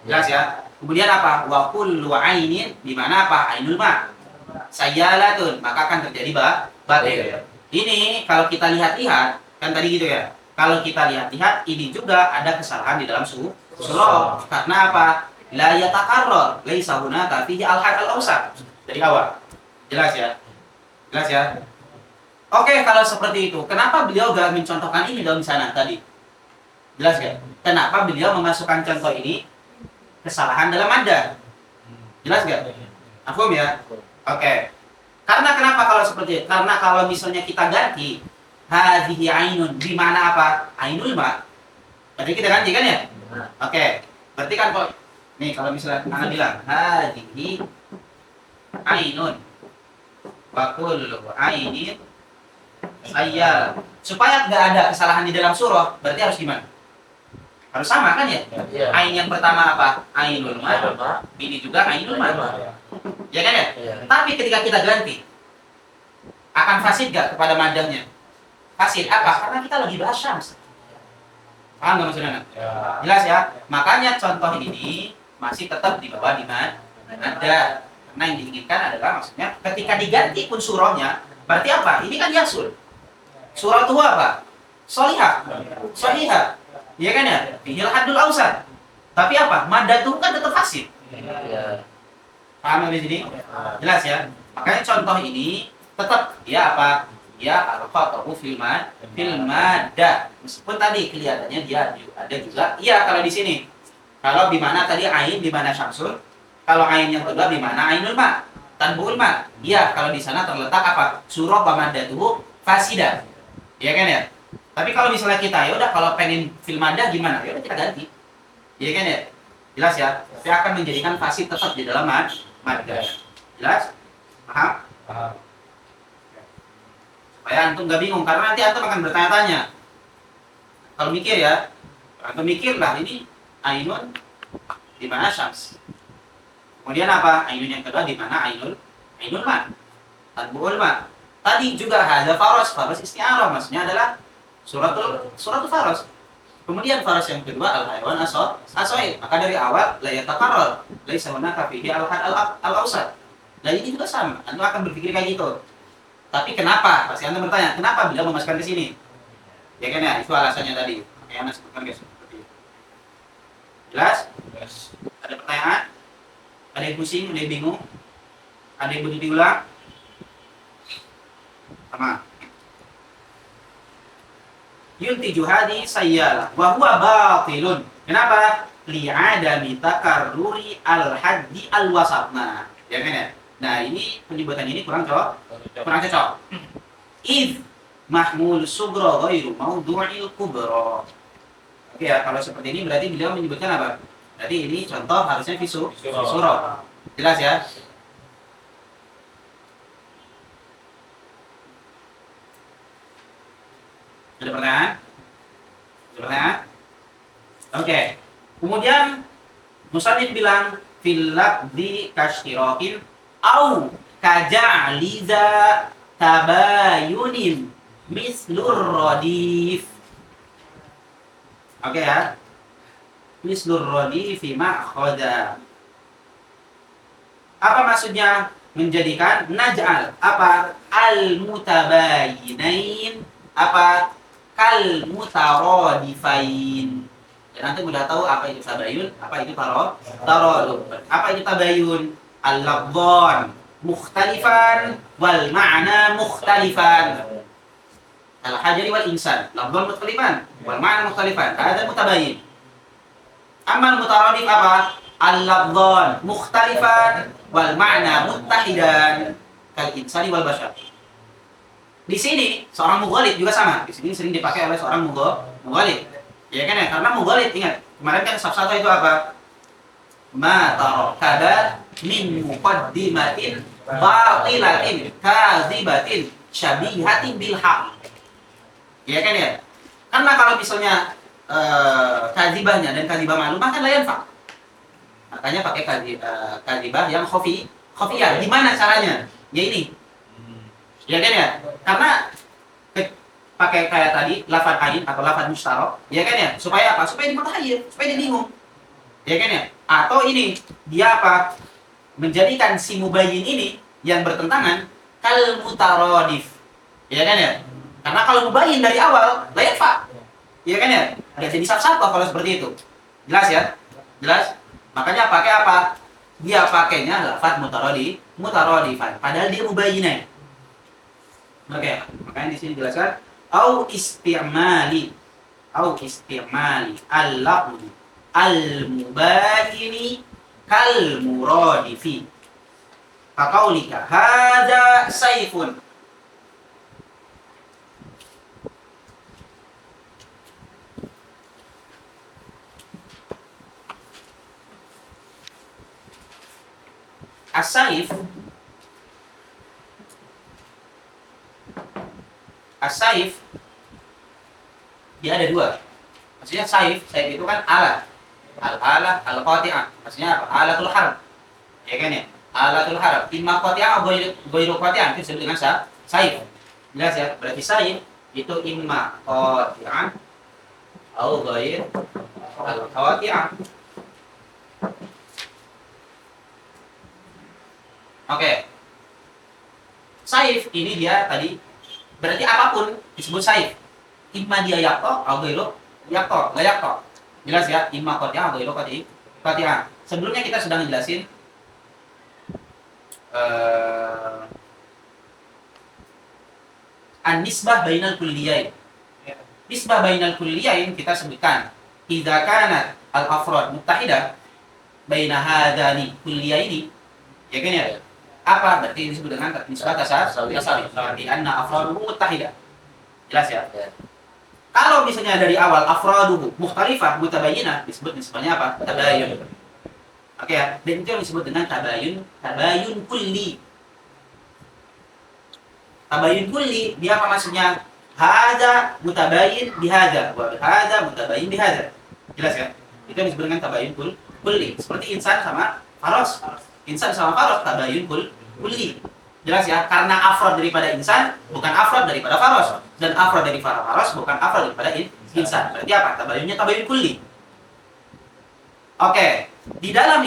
Jelas ya? Kemudian apa? Wa kullu ainin di mana apa? Ainul ma. Sayyalatun, maka akan terjadi batil. Ini kalau kita lihat-lihat, kan tadi gitu ya. Kalau kita lihat-lihat, ini juga ada kesalahan di dalam surah. Karena apa? La yatakarrar, laisa hunaka fihi al-had al-awsat. Dari awal. Jelas ya? Jelas ya? Oke, kalau seperti itu, kenapa beliau gak mencontohkan ini dalam sana tadi? Jelas ya? Kenapa beliau memasukkan contoh ini? Kesalahan dalam mada. Jelas gak? Afhum ya? Oke. Karena kenapa kalau seperti itu? Karena kalau misalnya kita ganti hadhihi ainun, di mana apa? Ainul ma. Berarti kita ganti kan ya? Oke. Berarti kan kok nih kalau misalnya anak bilang hadhihi ainun wa kullu ainin sayyal. Supaya nggak ada kesalahan di dalam surah, berarti harus gimana? Harus sama kan ya? Ain yang pertama apa? Ainul ma. Ini juga ainul ma. Ya kan ya? Tapi ketika kita ganti, akan fasid gak kepada madangnya? Fasid apa? Karena kita lagi bahas syams. Paham gak maksudnya? Jelas ya? Makanya contoh ini masih tetap dibawa di mada. Karena yang diinginkan adalah maksudnya ketika diganti pun surahnya, berarti apa? Ini kan yasul. Surah itu apa? Solihah. Solihah. Iya kan ya? Fihil haddul awsat. Tapi apa? Mada itu kan tetap fasid. Paham di sini? Jelas ya? Makanya contoh ini tetap dia apa? Dia al-khata'u fil mada. Meskipun tadi kelihatannya dia ada juga. Iya kalau di sini. Kalau di mana tadi ain di mana syamsul? Kalau ain yang kedua di mana ainul ma? Tanbu'ul ma. Iya kalau di sana terletak apa? Surah wa madatuhu fasidah. Iya kan ya? Tapi kalau misalnya kita ya udah kalau pengen fil mada gimana? Ya udah kita ganti. Iya kan ya? Jelas ya? Tapi akan menjadikan fasid tetap di dalam mada. Jelas? Paham? Paham. Supaya antum gak bingung, karena nanti antum akan bertanya-tanya. Kalau mikir ya, antum mikir lah ini ainun di mana syams. Kemudian apa? Ainun yang kedua di mana ainul ma. Tanbu'ul ma. Tadi juga hadza faras isti'arah, maksudnya adalah suratul faras. Kemudian faras yang kedua al-hayawan as-said. Maka dari awal la yatakarrar, laisa hunaka fihi al-had al-awsat. Nah ini juga sama, antum akan berpikir kayak gitu. Tapi kenapa? Pasti Anda bertanya, kenapa beliau memasukkan ke sini? Ya kan ya, itu alasannya tadi. Oke, Anda sebutkan guys. Seperti itu. Jelas? Ada pertanyaan? Ada yang pusing? Ada yang bingung? Ada yang butuh diulang? Sama. Yuntiju hadi sayyalah wa huwa batilun. Kenapa? Li'adami takarruri al-haddi al-wasat. Nah, ya kan ya? Nah, ini penyebutan ini kurang cocok. If mahmul sugro ghairu maudu'il kubro. Oke ya, kalau seperti ini berarti beliau menyebutkan apa? Berarti ini contoh harusnya surah. Jelas ya? Ada pertanyaan? Oke. Kemudian musannif bilang fil lafzi kashtirakin au kaja'liza tabayunin mislur radif. Oke ya. Mislur radifi ma'khadha. Apa maksudnya menjadikan naj'al? Apa? Al-mutabayinain. Apa? Kal mutaradifain. Dan nanti udah tahu apa itu tabayun, apa itu taradud. Apa itu tabayun? Al-lafdhan mukhtalifan wal ma'na mukhtalifan. Al-hajari wal insan. Lafdhan mukhtalifan wal ma'na mukhtalifan. Hada mutabayyin. Amma al-mutaradif apa? Al-lafdhan mukhtalifan wal ma'na muttahidan. Kal insani wal bashar. Di sini seorang mughalid juga sama. Di sini sering dipakai oleh seorang mughalid. Ya kan ya? Karena mughalid ingat, kemarin kan satu itu apa? Ma tarakada min muqaddimatin batilatin kadzibatin syabihatin bil haq. Ya kan ya? Karena kalau misalnya kadzibahnya dan kadzibah ma'lumah kan la yanfa. Makanya pakai kadzibah yang khafiyah. Gimana caranya? Ya ini. Ya kan ya? Karena pakai kayak tadi lafaz ain atau lafaz mustarok, ya kan ya? Supaya apa? Supaya dimutakhir, supaya dia bingung. Ya kan ya? Atau ini dia apa? Menjadikan si mubayyin ini yang bertentangan kal mutaradif. Ya kan ya? Karena kalau mubayyin dari awal la yanfa. Ya kan ya? Enggak jadi sab-sab kalau seperti itu. Jelas ya? Jelas? Makanya pakai apa? Dia pakainya lafaz mutaradifan. Padahal dia mubayyinah. Oke, makanya di sini jelaskan au istimali al-lafzi al-mubayyini kal muradifi. Faqaulika hadza sayfun. As-saif dia ada dua. Maksudnya saif itu kan alat. Al-alah al-qati'ah. Maksudnya apa? Alatul harb. Ya kan ya? Alatul harb. Imma qati'ah atau ghairu qati'ah itu disebut dengan saif. Jelas ya? Berarti saif itu imma qati'ah atau ghairu qati'ah. Oke. Saif ini dia tadi berarti apapun disebut saif. Imma dia yakto atau ghairu yakto, la yakto. Jelas ya? Imma qati'ah atau ghairu qati'ah. Sebelumnya kita sudah ngejelasin an-nisbah bainal kulliyain. Nisbah bainal kulliyain kita sebutkan idza kanat al-afrad muttahidah baina hadzani kulliyaini. Ya kan ya? Apa berarti disebut dengan nisbah tasawi? Berarti anna afraduhu muttahidah. Jelas ya? Kalau misalnya dari awal afraduhu mukhtalifah mutabayyinah disebut nisbahnya apa? Tabayun. Oke ya? Dan itu yang disebut dengan tabayun kulli. Tabayun kulli dia apa maksudnya? Hadza mutabayyin bihadza wa hadza mutabayyin bihadza. Jelas ya? Itu yang disebut dengan tabayun kulli. Seperti insan sama faras. Insan sama faras tabayun kulli. Jelas ya? Karena afrad daripada insan bukan afrad daripada faras, dan afrad dari faras bukan afrad daripada insan. Berarti apa? Tabayunnya tabayun kulli. Oke, di dalam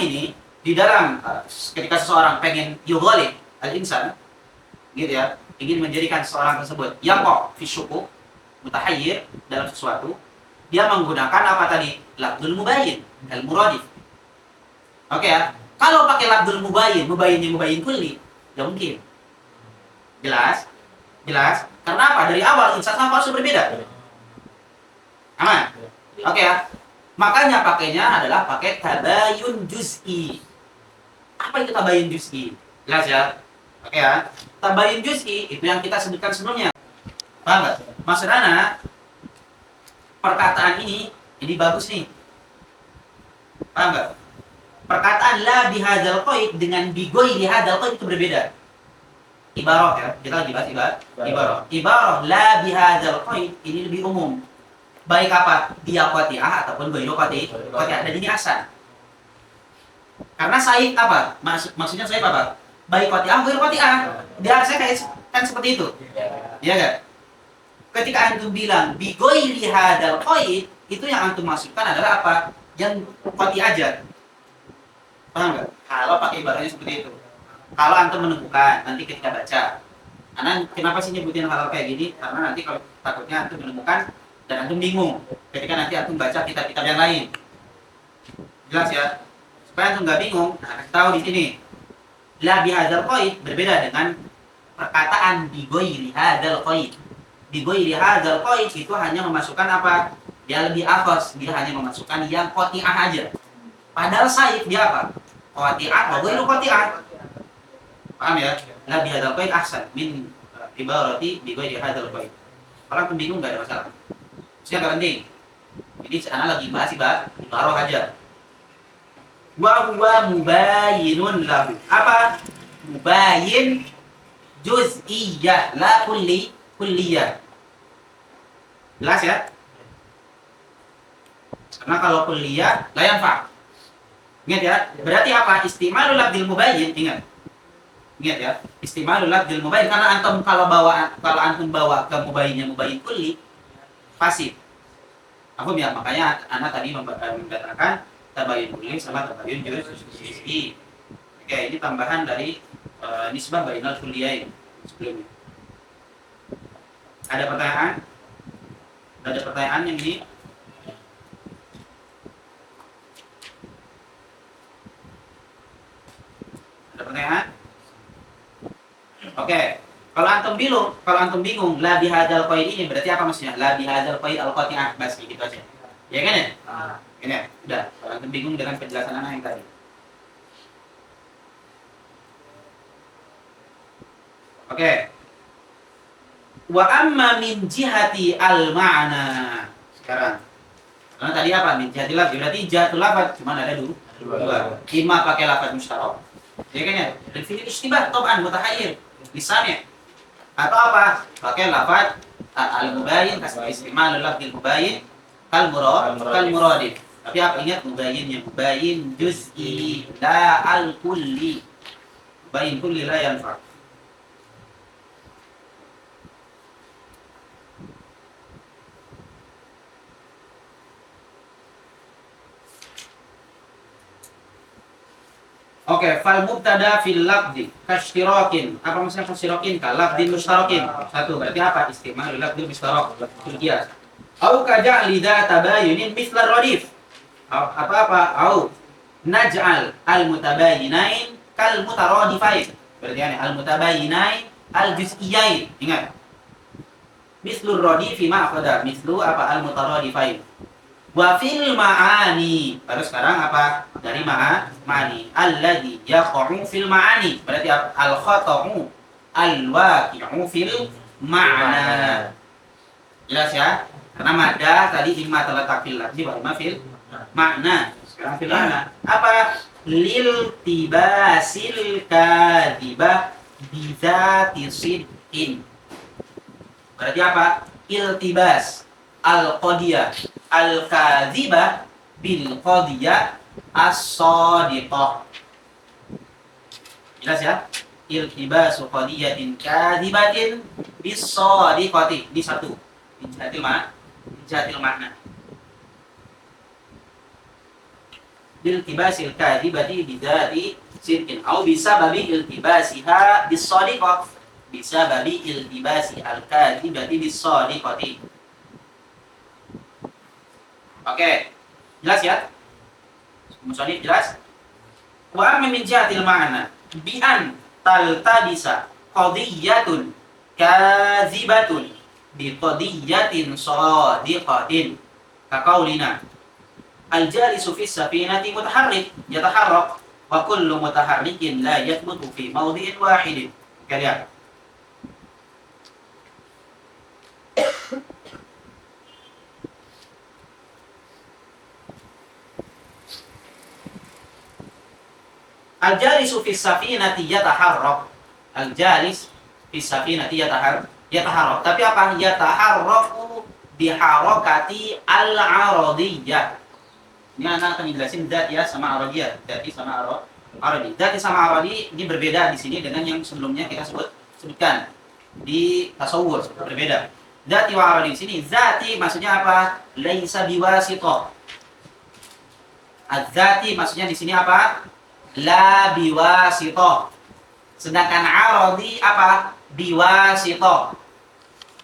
ketika seseorang pengen yughalib al-insan gitu ya, ingin menjadikan seseorang tersebut yaqa fi syukuk, mutahayyir dalam sesuatu, dia menggunakan apa tadi? Lafdzul mubayyin, al-muradif. Oke ya? Kalau pakai lafdzul mubayyin kulli, nggak mungkin. Jelas? Karena apa? Dari awal insan sama faras berbeda. Aman? Oke ya? Makanya pakainya adalah pakai tabayun juz'i. Apa itu tabayun juz'i? Jelas ya? Oke ya. Tabayun juz'i itu yang kita sebutkan sebelumnya. Paham nggak? Maksudnya perkataan ini bagus nih. Paham nggak? Perkataan la bihadzal qaid dengan bigoi bihadzal qaid itu berbeda. Ibarah ya, kita lagi bahas ibarah. Ibarah la bihadzal qaid ini lebih umum. Baik apa? Dia qati'ah ataupun ghairu qati'ah. Dan ini asal. Karena said apa? Maksudnya said apa? Baik qati'ah, ghairu qati'ah. Dia harusnya kayak kan seperti itu. Iya enggak? Ketika antum bilang bigoi bihadzal qaid, itu yang antum masukkan adalah apa? Yang qati' aja. Paham nggak? Kalau pakai ibaratnya seperti itu. Kalau antum menemukan nanti ketika baca, karena kenapa sih nyebutin hal-hal kayak gini? Karena nanti kalau takutnya antum menemukan dan antum bingung ketika nanti antum baca kitab-kitab yang lain. Jelas ya? Supaya antum nggak bingung, nah, kasih tahu di sini. La bihadzal qaid berbeda dengan perkataan bi ghairi hadzal qaid. Bi ghairi hadzal qaid itu hanya memasukkan apa? Dia lebih akhas, dia hanya memasukkan yang qati'ah aja. Padahal said dia apa? Qati'ah wa ghairu qati'ah. Paham ya? La bihadzal qaid ahsan min ibarati bi ghairi hadzal qaid. Kalau antum bingung enggak ada masalah. Maksudnya enggak penting. Ini ana lagi bahas ibarah aja. Wa huwa mubayyinun lahu. Apa? Mubayyin juz'iyyah la kulliyah. Jelas ya? Karena kalau kulliyah la yanfa'. Ingat ya? Berarti apa? Istimalul lafdzil mubayyin, ingat. Ingat ya, istimalul lafdzil mubayyin karena antum kalau antum bawa ke mubayyinnya mubayyin kulli pasif. Aku ya makanya anak tadi mengatakan tabayun kulli sama tabayun juz'i. Oke, ini tambahan dari nisbah bainal kulliyain sebelumnya. Ada pertanyaan? Ada pertanyaan yang ini? Ada pertanyaan? Oke, kalau antum bingung la bihadzal qaid ini berarti apa maksudnya? La bihadzal qaid al-qati'ah bas gitu aja. Ya kan ya? Ini udah. Kalau antum bingung dengan penjelasan anak yang tadi. Oke. Wa amma min jihati al-ma'na. Sekarang. Karena tadi apa? Min jihati lafz. Berarti jihatul lafz cuma ada dua. Ima pakai lafaz mustarok. Ya kan ya? Dan fi'il ishtibah tab'an mutahayyir. Lisannya atau apa? Pakai lafaz al-mubayyin kasih istimal lafzil mubayyin kal muradif. Tapi apa ingat mubayyinnya? Mubayyin juz'i la al-kulli. Mubayyin kulli la yanfa'. Oke, fal mubtada fil lafzi kashtirakin. Apa maksudnya kashtirakin? Ka lafdzin mushtarakin. Satu, berarti apa? Istimal lafdzil mushtarak. Qiyas. Au ka ja'li dza tabayunin misla radif. Apa? Au naj'al al mutabayyinain kal mutaradifain. Berarti ini al mutabayyinain al juz'iyain. Ingat. Mislur radifi ma akhadha. Mislu apa? Al mutaradifain. Wa fil ma'ani. Baru sekarang apa? Dari ma'ani. Alladzi yaqa'u fil ma'ani. Berarti al-khata'u al-waqi'u fil ma'na. Jelas ya? Karena mada tadi imma terletak fil lafzi wa imma fil ma'na. Sekarang fil ma'na. Apa? Lil tibasil kadhibah bi dzati sidqin. Berarti apa? Iltibas al-qadiyah al-kadhibah bil qadiyah as-sadiqah. Jelas ya? Iltibasu qadiyatin kadhibatin bis sadiqati. Di satu. Di jatil makna. Iltibasil kadhibati bidati sidqin au bisa babi iltibasiha bis sadiqah. Bisa babi iltibasi al-kadhibati bis sadiqati. Oke, jelas ya? Musonif jelas? Wa amma min jihatil ma'na bi an taltabisa qadiyatun kadzibatun bi qadiyatin shadiqatin ka qaulina Al-jalisu fis safinati mutaharrik, yataharrak, wa kullu mutaharrikin la yathbutu fi mawdi'in wahidin. Oke, lihat. Al-jalisu fis safinati yataharrak. Al-jalis fis safinati yataharrak. Tapi apa? Yataharraku biharakati al-aradiyah. Ini anak akan jelasin zat ya sama aradiyah. Zati sama aradi. Zati sama aradi ini berbeda di sini dengan yang sebelumnya kita sebutkan di tasawur, berbeda. Zati wa aradi di sini. Zati maksudnya apa? Laisa biwasithah. Az-zati maksudnya di sini apa? La biwasithah. Sedangkan aradi apa? Biwasithah.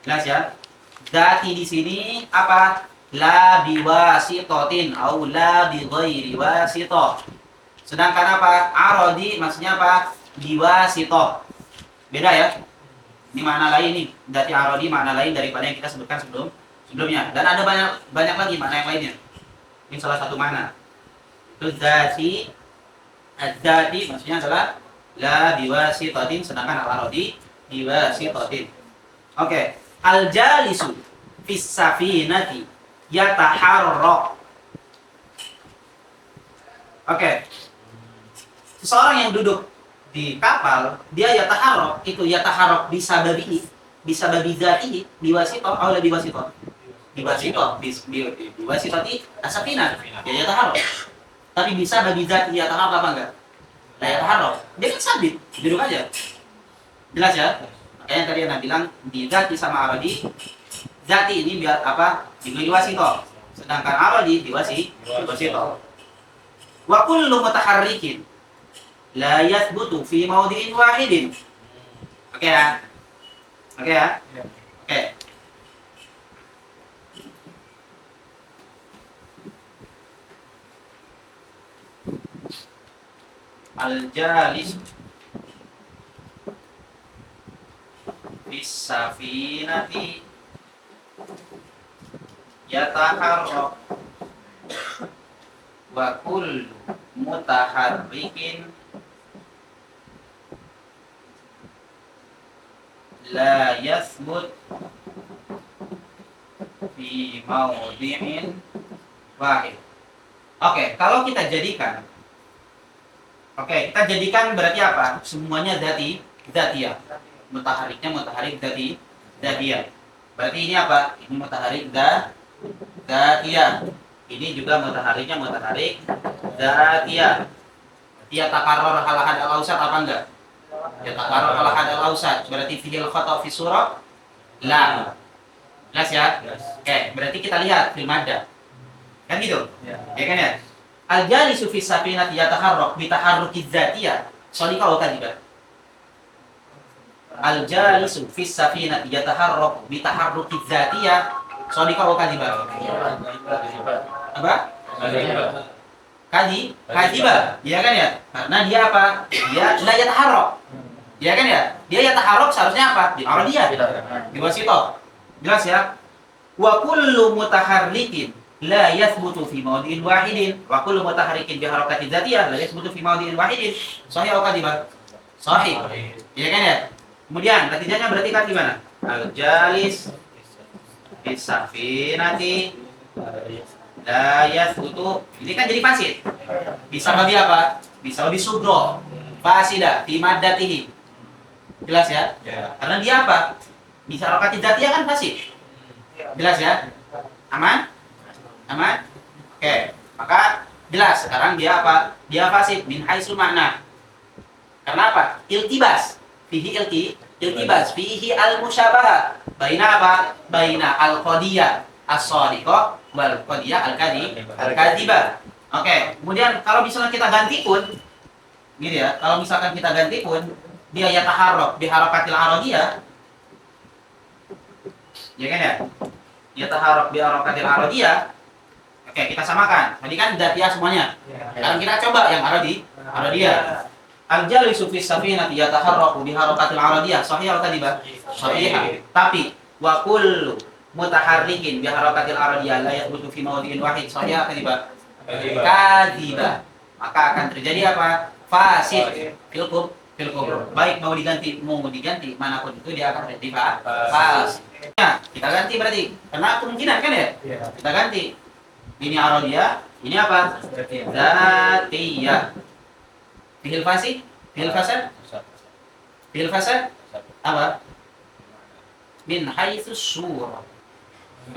Jelas ya? Zati di sini apa? La biwasithatin atau la bighairi wasithah. Sedangkan apa? Aradi maksudnya apa? Biwasithah. Beda ya? Ini makna lain nih. Zati aradi makna lain daripada yang kita sebutkan sebelumnya. Dan ada banyak lagi makna yang lainnya. Ini salah satu makna. Itu zati, az-zati maksudnya adalah la biwasithatin, sedangkan al-aradi biwasithatin. Oke. Al-jalisu fis safinati yataharrak. Oke. Seseorang yang duduk di kapal, dia yataharrak, itu yataharrak bisa babi zati biwasithah atau la biwasithah. Biwasithati as-safinah. Ya yataharrak. Tapi bisa babi zati yataharrak apa enggak? La yataharrak. Dia kan sabit, duduk aja. Jelas ya? Makanya tadi Anda bilang di zati sama aradi, zati ini biar apa? Diwasithah. Sedangkan aradi diwasithah. Wa kullu mutaharrikin la yathbutu fi mawdi'in wahidin. Oke ya? Oke ya? Oke. Al-jalis fis safinati yataharrak wa kullu mutaharrikin la yathbut fi mawdi'in wahid. Oke, kalau kita jadikan berarti apa? Semuanya zatiyah. Mutahariknya mutaharik zatiyah. Berarti ini apa? Ini mutaharik zatiyah. Ini juga mutahariknya mutaharik zatiyah. Dia takarrar hal-hal al-awsat apa enggak? Ya takarrar hal-hal al-awsat. Berarti fi'il khata' fi surah la. Jelas ya? Oke, berarti kita lihat fil madda. Kan gitu? Ya kan ya? Al-jalisu fi safinati yataharrak bi taharruki dzatiyah. Shadiqa wa kadhiba. Al-jalisu fi safinati yataharrak bi taharruki dzatiyah. Shadiqa wa kadhiba. Apa? Kadhiba. Ya kan ya? Karena dia apa? Dia la yataharrak. Ya kan ya? Dia yataharrak seharusnya apa? Di aradiyah. Di wasithah. Jelas ya? Wa kullu mutaharrikin la yathbutu fi mawdi'in wahidin wa kullu mutaharrikin bi harakati dzatiyah la yathbutu fi mawdi'in wahidin. Sahih atau kadhib? Sahih. Iya kan ya? Kemudian natijanya berarti kan gimana? Al-jalis fi safinati la yathbutu. Ini kan jadi fasid. Bisa babi apa? Bisa babi sudro. Fasida fi maddatihi. Jelas ya? Karena dia apa? Bisa harakati dzatiyah kan fasid. Jelas ya? Aman? Aman? Oke, maka jelas sekarang dia apa? Dia fasid min haitsu makna. Karena apa? Iltibas. Fihi iltibas, fihi al-musyabahah. Baina apa? Baina al-qadiyah as-shadiqah wal qadiyah al-kadhibah. Oke, kemudian kalau misalnya kita ganti pun gitu ya. Kalau misalkan kita ganti pun dia yataharrak bi harakatil aradiyah. Ya kan ya? Yataharrak bi harakatil aradiyah. Oke, kita samakan. Tadi kan dzatiyah semuanya. Sekarang kita coba yang aradiyah. Al-jalisu fi safinati yataharraku bi harakatil aradiyah. Sahih atau kadhib? Sahih. Tapi wa kullu mutaharrikin bi harakatil aradiyah la yathbutu fi mawdi'in wahid. Sahih atau kadhib? Kadhiba. Maka akan terjadi apa? Fasid. Filkum. Baik mau diganti manapun itu dia akan terjadi fasid. Nah, kita ganti berarti. Karena kemungkinan kan ya? Kita ganti. Ini arodiyah, ini apa? Zatiyah. Fi'il fasid, fi'il fasad, fi'il fasad apa? Min haitsu surah.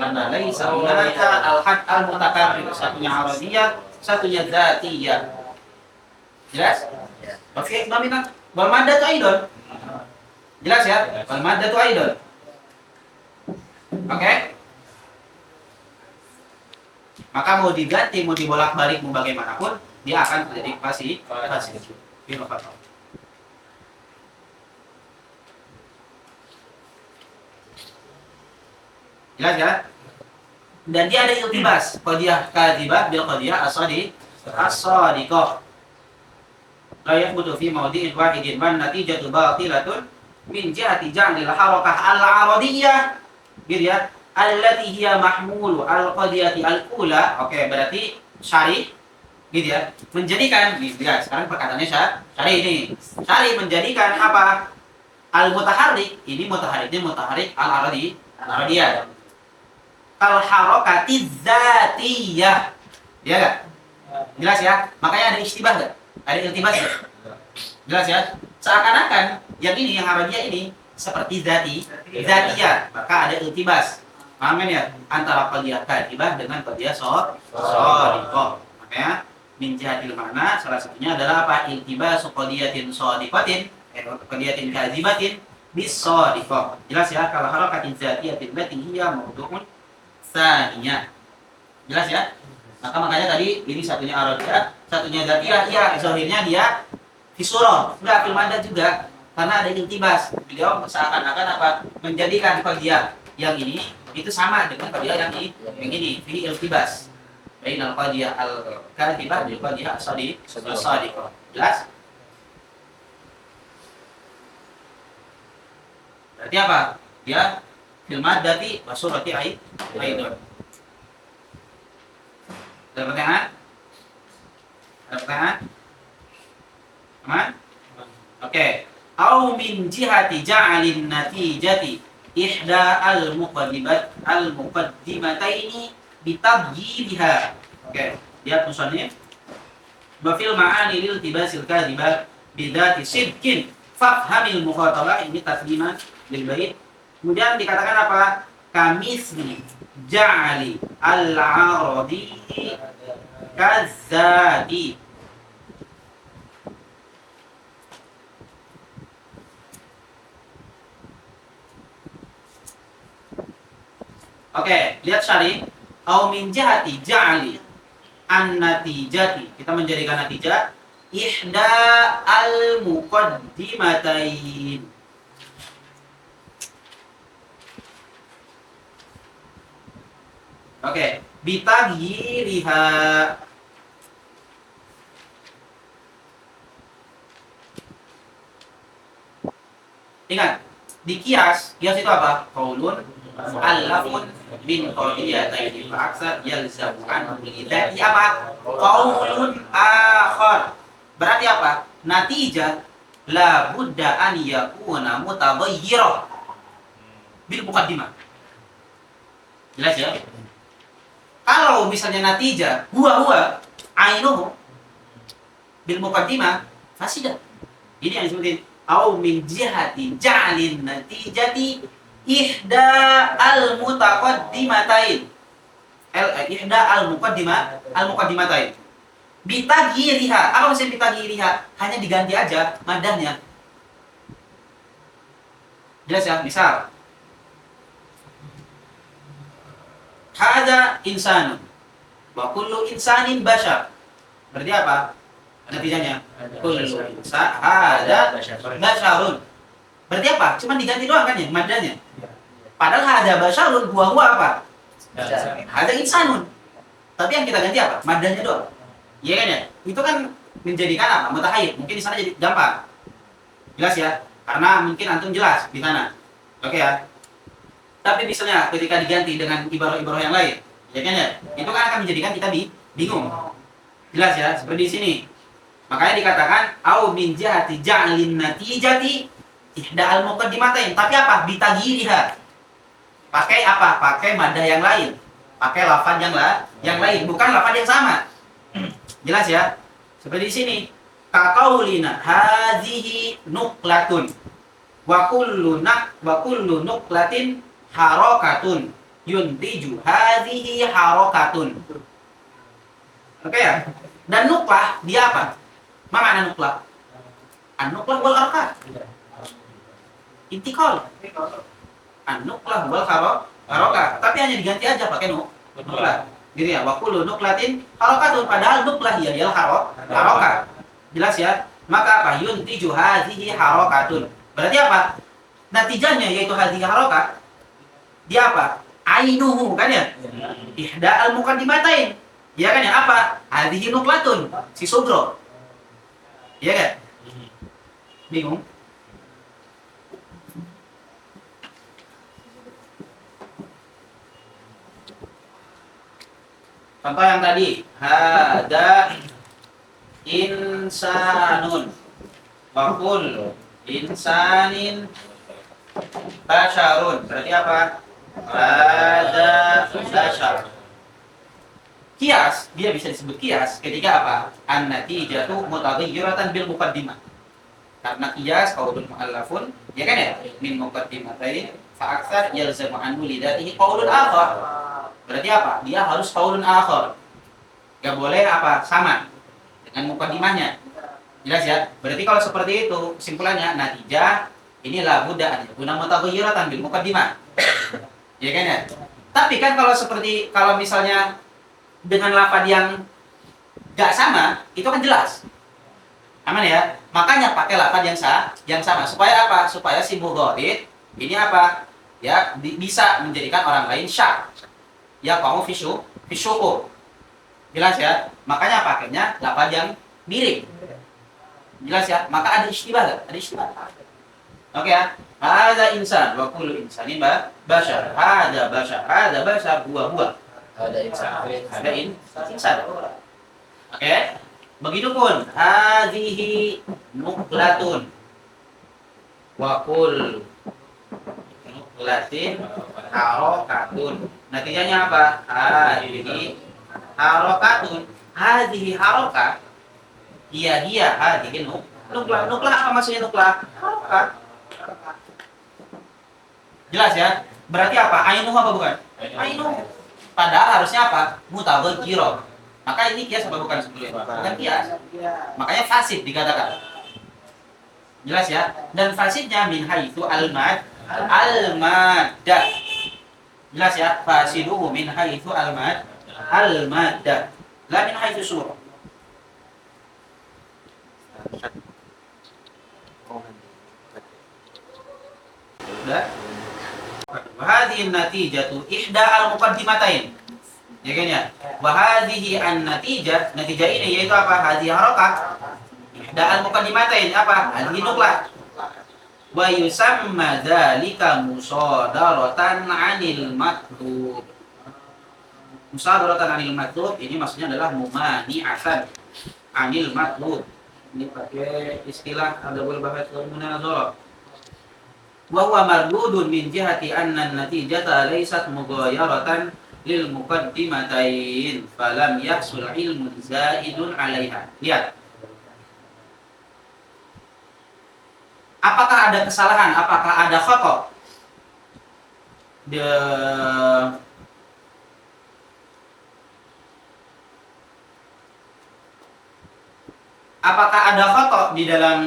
Karena laisa hunaka al-had al-mutakarrir. Satunya arodiyah, satunya zatiyah. Jelas? Oke, dominan. Wal maddatu aidon. Jelas ya? Wal maddatu aidon. Oke? Maka mau diganti, mau dibolak-balik, mau bagaimanapun, dia akan terjadi fasid. Jelas ya? Dan dia ada iltibas. Qadiyah kadhibah bil qadiyah as-sadiqah. La yathbutu fi mawdi'in wahidin man natijatu batilatun min jihati ja'lil harakah al-'aradiyah. Gitu ya. Allati hiya mahmulu al-qadiyati al-ula. Oke, berarti syari gitu ya. Menjadikan ya, sekarang perkataannya syari ini. Syari menjadikan apa? Al-mutaharrik. Ini mutaharriknya mutaharrik al-'aradiyah. Al-harakati dzatiyah. Ya enggak? Jelas ya? Makanya ada istibah enggak? Ada iltibas enggak? Jelas ya? Seakan-akan yang ini, yang aradiyah ini seperti zatiyah. Maka ada iltibas. Paham kan ya? Antara qadiyah kadhibah dengan qadiyah shadiqah. Makanya min jihatil makna salah satunya adalah apa? Iltibas qadiyatin shadiqatin, qadiyatin kadhibatin bis shadiqah. Jelas ya? Kalau harakatin zatiyatin lati hiya mawdu'un tsaniyah. Jelas ya? Makanya tadi ini satunya aradiyah, satunya zatiyah. Ya, zahirnya dia fi surah, enggak fil madad juga. Karena ada iltibas. Beliau seakan-akan apa? Menjadikan qadiyah yang ini itu sama dengan qadiyah yang ini fi iltibas. Bainal qadiyah al-kadhibah bil qadiyah as-shadiqah. Jelas? Berarti apa? Dia fil madati wa surati aidon. Ada pertanyaan? Ada pertanyaan? Aman? Oke. Au min jihati ja'alin natijati ihda al-muqaddimataini bitabjiliha. Oke. Lihat tulisannya. Wa fil ma'ani lil tibasil kadhibah bidzati sidqin fafhamil mukhatabah. Ini tasliman lil bait. Kemudian dikatakan apa? Kamisli ja'ali al-'aradi kazzadi. Oke, lihat syari. Au min jihati ja'ali an-natijati. Kita menjadikan natijah ihda al-muqaddimatain. Oke, bitaghiriha. Ingat, di kias itu apa? Qaulun mu'allafun min qawliyataini fa aksar yalzamu an lidati apa? Qaulun akhar. Berarti apa? Natijah la budda an yakuna mutaghayyira bil muqaddimah. Jelas ya? Kalau misalnya natijah huwa ainuhu bil muqaddimah fasidah. Ini yang disebutin au min jihati ja'alin natijati ihda al mutaqaddimatain. Ihda al muqaddimatain. Bitaghiriha. Apa maksudnya bitaghiriha? Hanya diganti aja madahnya. Jelas ya? Misal hada insanun wa kullu insanin bashar. Berarti apa? Natijanya kullu insan hada basharun. Berarti apa? Cuma diganti doang kan ya madanya. Padahal hada basharun huwa apa? Hada insanun. Tapi yang kita ganti apa? Madanya doang. Iya kan ya? Itu kan menjadikan apa? Mutahayyid. Mungkin di sana jadi gampang. Jelas ya? Karena mungkin antum jelas di sana. Oke ya? Tapi misalnya ketika diganti dengan ibarah-ibarah yang lain, ya kan ya? Itu kan akan menjadikan kita bingung. Jelas ya, seperti di sini. Makanya dikatakan au min jihati ja'lin natijati ihda al muqaddimatain. Tapi apa? Bitagiriha. Pakai apa? Pakai madah yang lain. Pakai lafaz yang lain, bukan lafaz yang sama. Jelas ya? Seperti di sini. Kaqaulina hadhihi nuqlatun. Wa kullu nuqlatin harakatun. Yuntiju hadhihi harakatun. Oke ya? Dan nuklah dia apa? Apa makna nuklah? An-nuklah wal haraka. Intikal. An-nuklah wal haraka. Tapi hanya diganti aja pakai nuklah. Gitu ya. Wa kullu nuklatin harakatun. Padahal nuklah ya ialah haraka. Jelas ya? Maka apa? Yuntiju hadhihi harakatun. Berarti apa? Natijahnya yaitu hadhihi haraka. Dia apa? Ainuhu kan ya? Ihda al-muqaddimatain. Ya kan ya? Apa? Hadhihi nuklatun. Si Sugro. Iya kan? Bingung? Contoh yang tadi. Hada insanun. Wa kullu insanin basyarun. Berarti apa? Hada basyar. Kias, dia bisa disebut kias ketika apa? An-natijatu mutaghayyiratan bil muqaddimah. Karena kias qaulun mu'allafun, ya kan ya? Min muqaddimatain fa aktsar yalzamu anhu lidatihi qaulun akhar. Berarti apa? Dia harus qaulun akhar. Enggak boleh apa? Sama dengan muqaddimahnya. Jelas ya? Berarti kalau seperti itu, kesimpulannya natijah ini la budda an yakuna mutaghayyiratan bil muqaddimah. Ya kan ya? Tapi kan kalau misalnya dengan lafaz yang gak sama, itu kan jelas. Aman ya? Makanya pakai lafaz yang sama. Supaya apa? Supaya si mudhari ini apa? Ya, bisa menjadikan orang lain syak. Ya, kamu fisyuku. Jelas ya? Makanya pakainya lafaz yang mirip. Jelas ya? Maka ada istibah. Ada istibah. Oke ya? Ada insan, wa kullu insanin basyar. Ada basyar, huwa. Ada insan. Oke. Begitupun hadhihi nuqlatun wa kull nuqlatin harakatun. Natijanya apa? Hadhihi harakatun. Hadhihi harakat. Iya hadhihi nuklah. Nuklah apa maksudnya nuklah? Harakat. Jelas ya? Berarti apa? Ainuh apa bukan? Ainuh. Padahal harusnya apa? Mutaghayyir. Maka ini kias apa bukan sebetulnya? Bukan kias. Makanya fasid dikatakan. Jelas ya? Dan fasidnya min haitsu al-maddah. Jelas ya? Fasiduhu min haitsu al-maddah. La min haitsu surah. Udah? Wa hadhihi an-natijatu ihda al-muqaddimatain. Ya kan ya? Wa hadhihi an-natijah, natijah ini yaitu apa? Hadhihi harakat. Ihda al-muqaddimatain apa? Hadhihi nuklah. Wa yusamma dzalika musadaratan 'anil matlub. Musadaratan 'anil matlub ini maksudnya adalah mumani'atan 'anil matlub. Ini pakai istilah adabul bahats wal munazarah. Wa huwa mardudun min jihati anna an-natijata laysat mughayaratan lil muqaddimatain falam yahsul ilmun zaidun 'alaiha. Lihat. Apakah ada kesalahan? Apakah ada khata? Apakah ada khata di dalam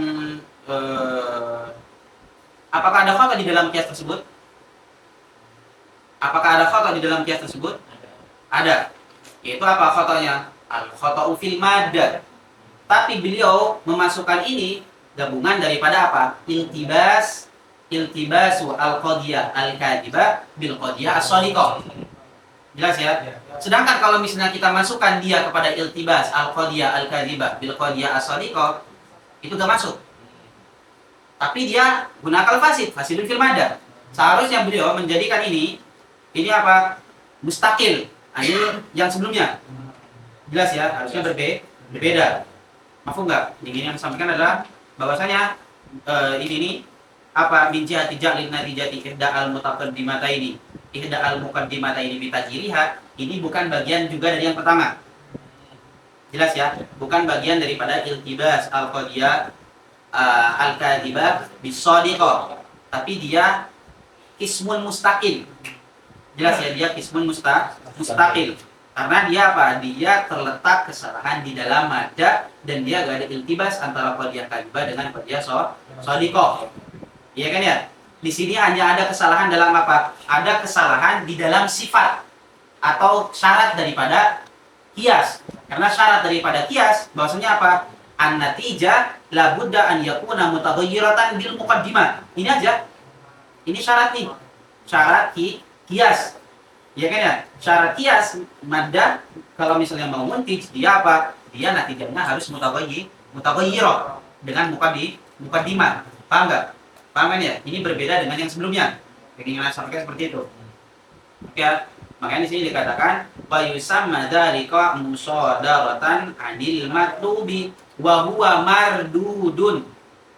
apakah ada khata di dalam kias tersebut? Apakah ada khata di dalam kias tersebut? Ada. Yaitu apa khatanya? Al-khata'u fil maddah. Tapi beliau memasukkan ini gabungan daripada apa? Iltibasu al-qadiyah al-kadhibah bil qadiyah as-shadiqah. Jelas ya? Sedangkan kalau misalnya kita masukkan dia kepada iltibas al-qadiyah al-kadhibah bil qadiyah as-shadiqah, itu gak masuk. Tapi dia gunakan fasidun fil maddah. Seharusnya beliau menjadikan ini apa? Mustaqil. Ini yang sebelumnya. Jelas ya? Harusnya berbeda. Maaf nggak? Ini yang disampaikan adalah bahwasanya ini nih apa min jihati ja'lin natijati ihda al mutaqaddimata ini. Ihda al muqaddimata ini bitajiriha, ini bukan bagian juga dari yang pertama. Jelas ya? Bukan bagian daripada iltibas al-qadiyah al-kadhibah bisadiqah. Tapi dia ismun mustaqil. Jelas ya, dia ismun mustaqil. Karena dia apa? Dia terletak kesalahan di dalam mada dan dia gak ada iltibas antara qadiyah kadhibah dengan qadiyah shadiqah. Iya kan ya? Di sini hanya ada kesalahan dalam apa? Ada kesalahan di dalam sifat atau syarat daripada qiyas. Karena syarat daripada qiyas bahwasanya apa? An-natijah la budda an yakuna mutaghayyiratan bil muqaddimah. Ini aja. Ini syarat nih. Syarat qiyas. Ya kan ya? Syarat qiyas madda kalau misalnya mau muntij dia apa? Dia natijahnya harus mutaghayyirah dengan muqaddimah. Paham enggak? Paham kan ya? Ini berbeda dengan yang sebelumnya. Yang ingin sampaikan seperti itu. Oke ya? Makanya di sini dikatakan wa yusamma dzalika musadaratan 'anil matlubi wa huwa mardudun.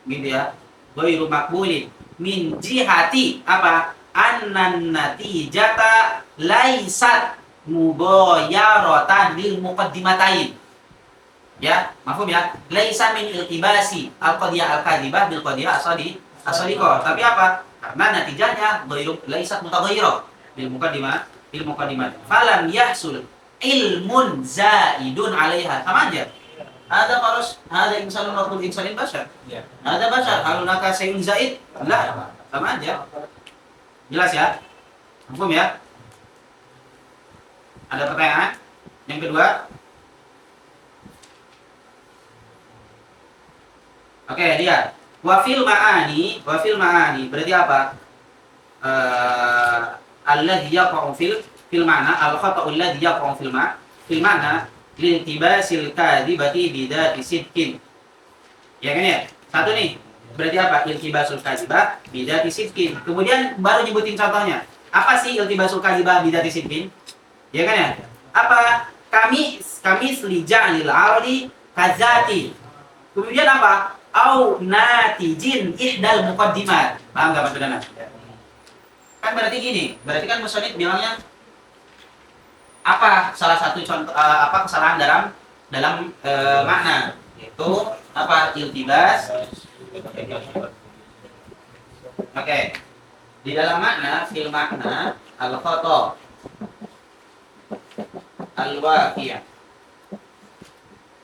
Gitu ya. Ghairu maqbulin min jihati apa? Annan natijata laisat mughayyaratan lil muqaddimatain. Ya, mafhum ya? Laisa min iltibasi al-qadiyah al-kadhibah bil qadiyah asadiqah. Tapi apa? Karena natijahnya ghairu laisat mutaghayyirah bil muqaddimat. Falam yahsul ilmun zaidun 'alaiha. Sama aja. Ada insanun wa kullu insanin bashar. Ada bashar, halunaka sayun zaid? Lah, sama aja. Jelas ya? Mafhum ya? Ada pertanyaan? Yang kedua? Oke, dia. Wa fil ma'ani berarti apa? Alladhi yaqa'u fil ma'na, al-khata'u alladhi yaqa'u fil ma'na liltibasil kadhibati bidati sidqin. Ya kan ya? Satu nih. Berarti apa? Iltibasul kadhibah bidati sidqin. Kemudian baru nyebutin contohnya. Apa sih iltibasul kadhibah bidati sidqin? Ya kan ya? Apa? Kami selija'lil ardi kazati. Kemudian apa? Au natijin ihdal muqaddimat. Paham enggak maksudnya? Kan berarti gini, berarti kan musannif bilangnya apa salah satu contoh apa kesalahan dalam makna, yaitu apa? Iltibas. Oke. Di dalam makna, fil makna al-khata al-waqiyah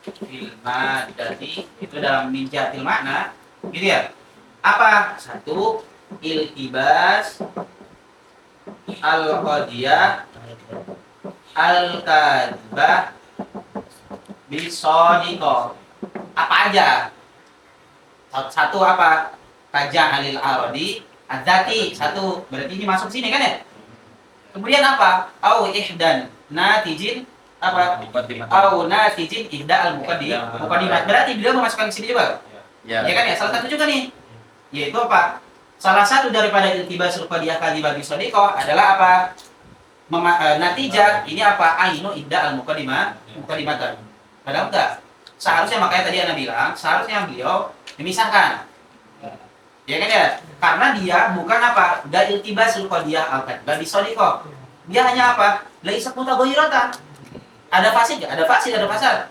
fil madati, itu dalam minjatil makna gitu ya. Apa? Satu, iltibas al-qadiyah al-kadhibah bisadiqah. Apa aja? Satu apa? Kaja alil aradi adzati. Satu, berarti ini masuk sini kan ya? Kemudian apa? Au ihdan natijin apa? Au natijin ihda al muqaddimat. Berarti beliau memasukkan ke sini juga. Ya kan ya? Salah satu juga nih. Yaitu apa? Salah satu daripada iltibasul qadiyah kadhibah bisadiqah adalah apa? Natijah ini apa? Ainu ihda al muqaddimatan. Padahal enggak. Seharusnya, makanya tadi Anda bilang, seharusnya beliau memisahkan. Ya kan ya? Karena dia bukan apa? Da iltibasul qadiyah al-kadhibah bisadiqah. Dia hanya apa? Laisa mutaghayyiratan. Ada fasid, ada fasad.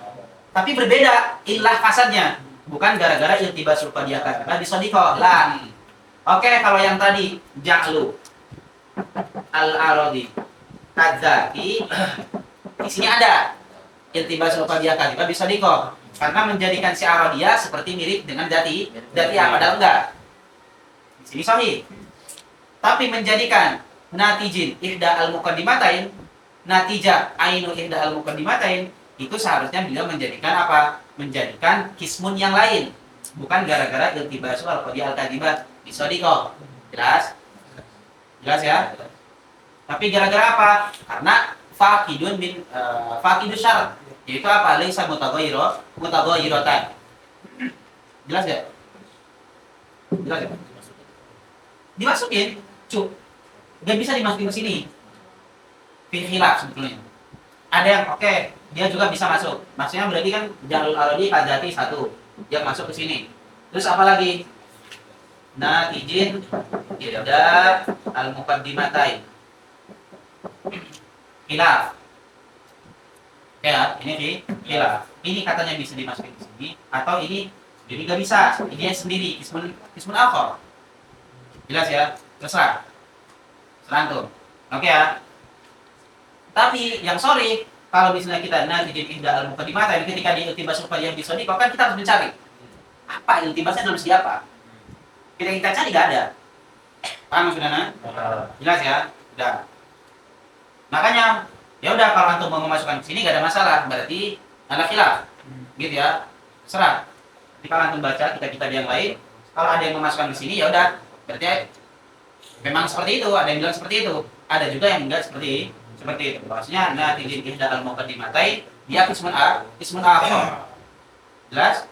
Tapi berbeda ilah fasadnya. Bukan gara-gara iltibasul qadiyah al-kadhibah bisadiqah. Lah. Oke, kalau yang tadi ja'lu al-aradi kadzaki, di sini ada iltibasul qadiyah kadhibah bisadiqah, karena menjadikan si aradiyah seperti mirip dengan dati padahal enggak. Di sini sahih. Tapi menjadikan natijin ihda al muqaddimatain, natijah ainu ihda al muqaddimatain, itu seharusnya beliau menjadikan apa? Menjadikan kismun yang lain, bukan gara-gara iltibasul qadiyah al kadhibah bisadiqah. Jelas? Jelas ya? Tapi gara-gara apa? Karena faqidun min faqidus syarat, yaitu apa? Laisa mutaghayyiratan. Jelas ya? Jelas ya? Dimasukin, Gak bisa dimasukin ke sini. Fil khilaf sebetulnya. Ada yang oke, dia juga bisa masuk. Maksudnya berarti kan jalul arodi kadzati satu, dia masuk ke sini. Terus apa lagi? Natijin ihda al-muqaddimatain. Khilaf. Ya, ini di khilaf. Ini katanya bisa dimasukin ke sini atau ini jadi nggak bisa. Ini sendiri ismun akhar. Jelas ya? Terserah. Serantum. Oke ya. Tapi yang sorry, kalau misalnya kita natijin ihda al-muqaddimatain ketika di iltibas rupanya bisa di, kan kita harus mencari apa iltibasnya dalam segi apa. Kita cari nggak ada. Paham maksudnya? Jelas ya? Udah. Makanya ya udah kalau antum mau memasukkan ke sini nggak ada masalah, berarti ada khilaf. Gitu ya. Serah. Jadi kalau antum baca kitab-kitab yang lain, kalau ada yang memasukkan ke sini ya udah, berarti memang seperti itu, ada yang bilang seperti itu. Ada juga yang enggak seperti itu. Maksudnya natijin ihda al-muqaddimatain dia ismun akhar. Jelas?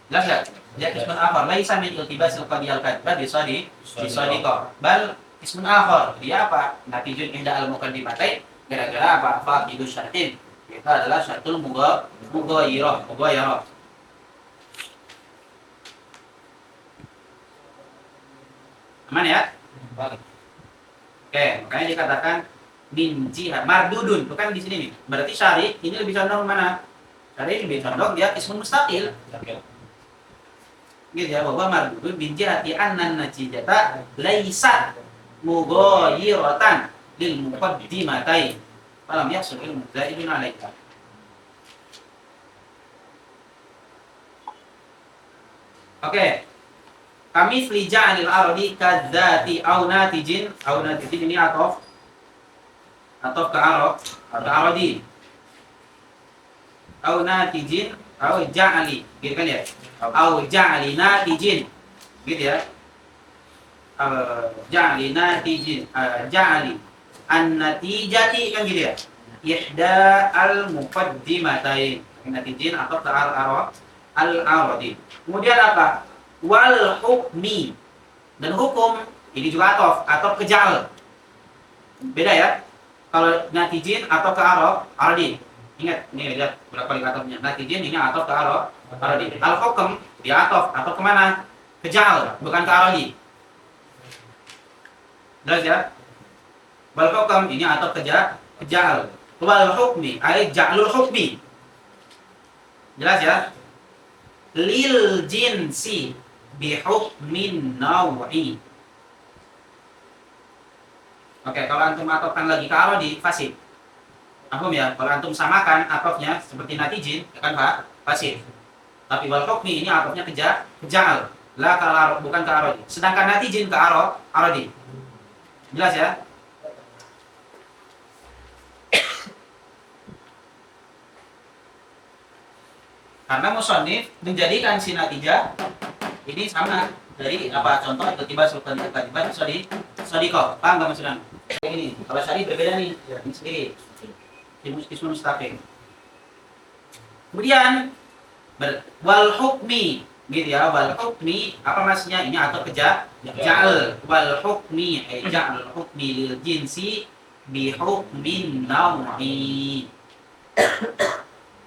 Jelas enggak? Dia ismun akhar, laisa min iltibasil qadiyal kadba bi sadiqa. Bal ismun akhar, dia apa? Natijun ihda al-muqaddimatain gara-gara apa? Faqidu syartin. Itu adalah syartul mughayyirah. Aman ya? Oke, makanya dikatakan min jihad mardudun, bukan di sini nih. Berarti syari ini lebih condong mana? Syari lebih condong dia ismun mustaqil. Gitu ya, bahwa mardudun min jihati annan natijata laisa mughayyiratan lil muqaddimatain. Falam yahsul ilmu zaidun alaika. Oke. Kami flija anil ardi kadzati au natijin ini atof ke aradi au natijin au ja'ali gitu kan ya, au ja'ali natijin gitu ya, ja'ali natijin, ja'ali an natijati kan gitu ya, ihda al muqaddimatain natijin atau ke al-aradi. Kemudian apa? Wal hukmi, dan hukum ini juga atof ke ja'al. Beda ya. Kalau natijin atau ke aradi. Ingat, ini lihat berapa kali atofnya. Natijin ini atof ke aradi. Al hukm dia atof kemana? Ke ja'al, bukan ke aradi. Jelas ya? Wal hukm ini atof ke ja'al. Wal hukmi ay ja'lul hukmi. Jelas ya? Lil jinsi bihukmin naw'i. Oke, kalau antum atofkan lagi ke aradi fasid. Paham ya? Kalau antum samakan atofnya seperti natijin kan fasid. Tapi wal hukmi ini atofnya ke ja'al. La ka bukan ke aradi. Sedangkan natijin ke aradi. Jelas ya? Karena musannif menjadikan si natijah ini sama dari apa contoh tiba sultan tiba sodiko. Paham nggak maksudnya? Ini kalau syari berbeda nih, ini sendiri ismun mustaqil. Kemudian wal hukmi gitu ya, wal hukmi apa maksudnya? Ini atau ja'al wal hukmi ja'al hukmi lil jinsi bi hukmin naw'i.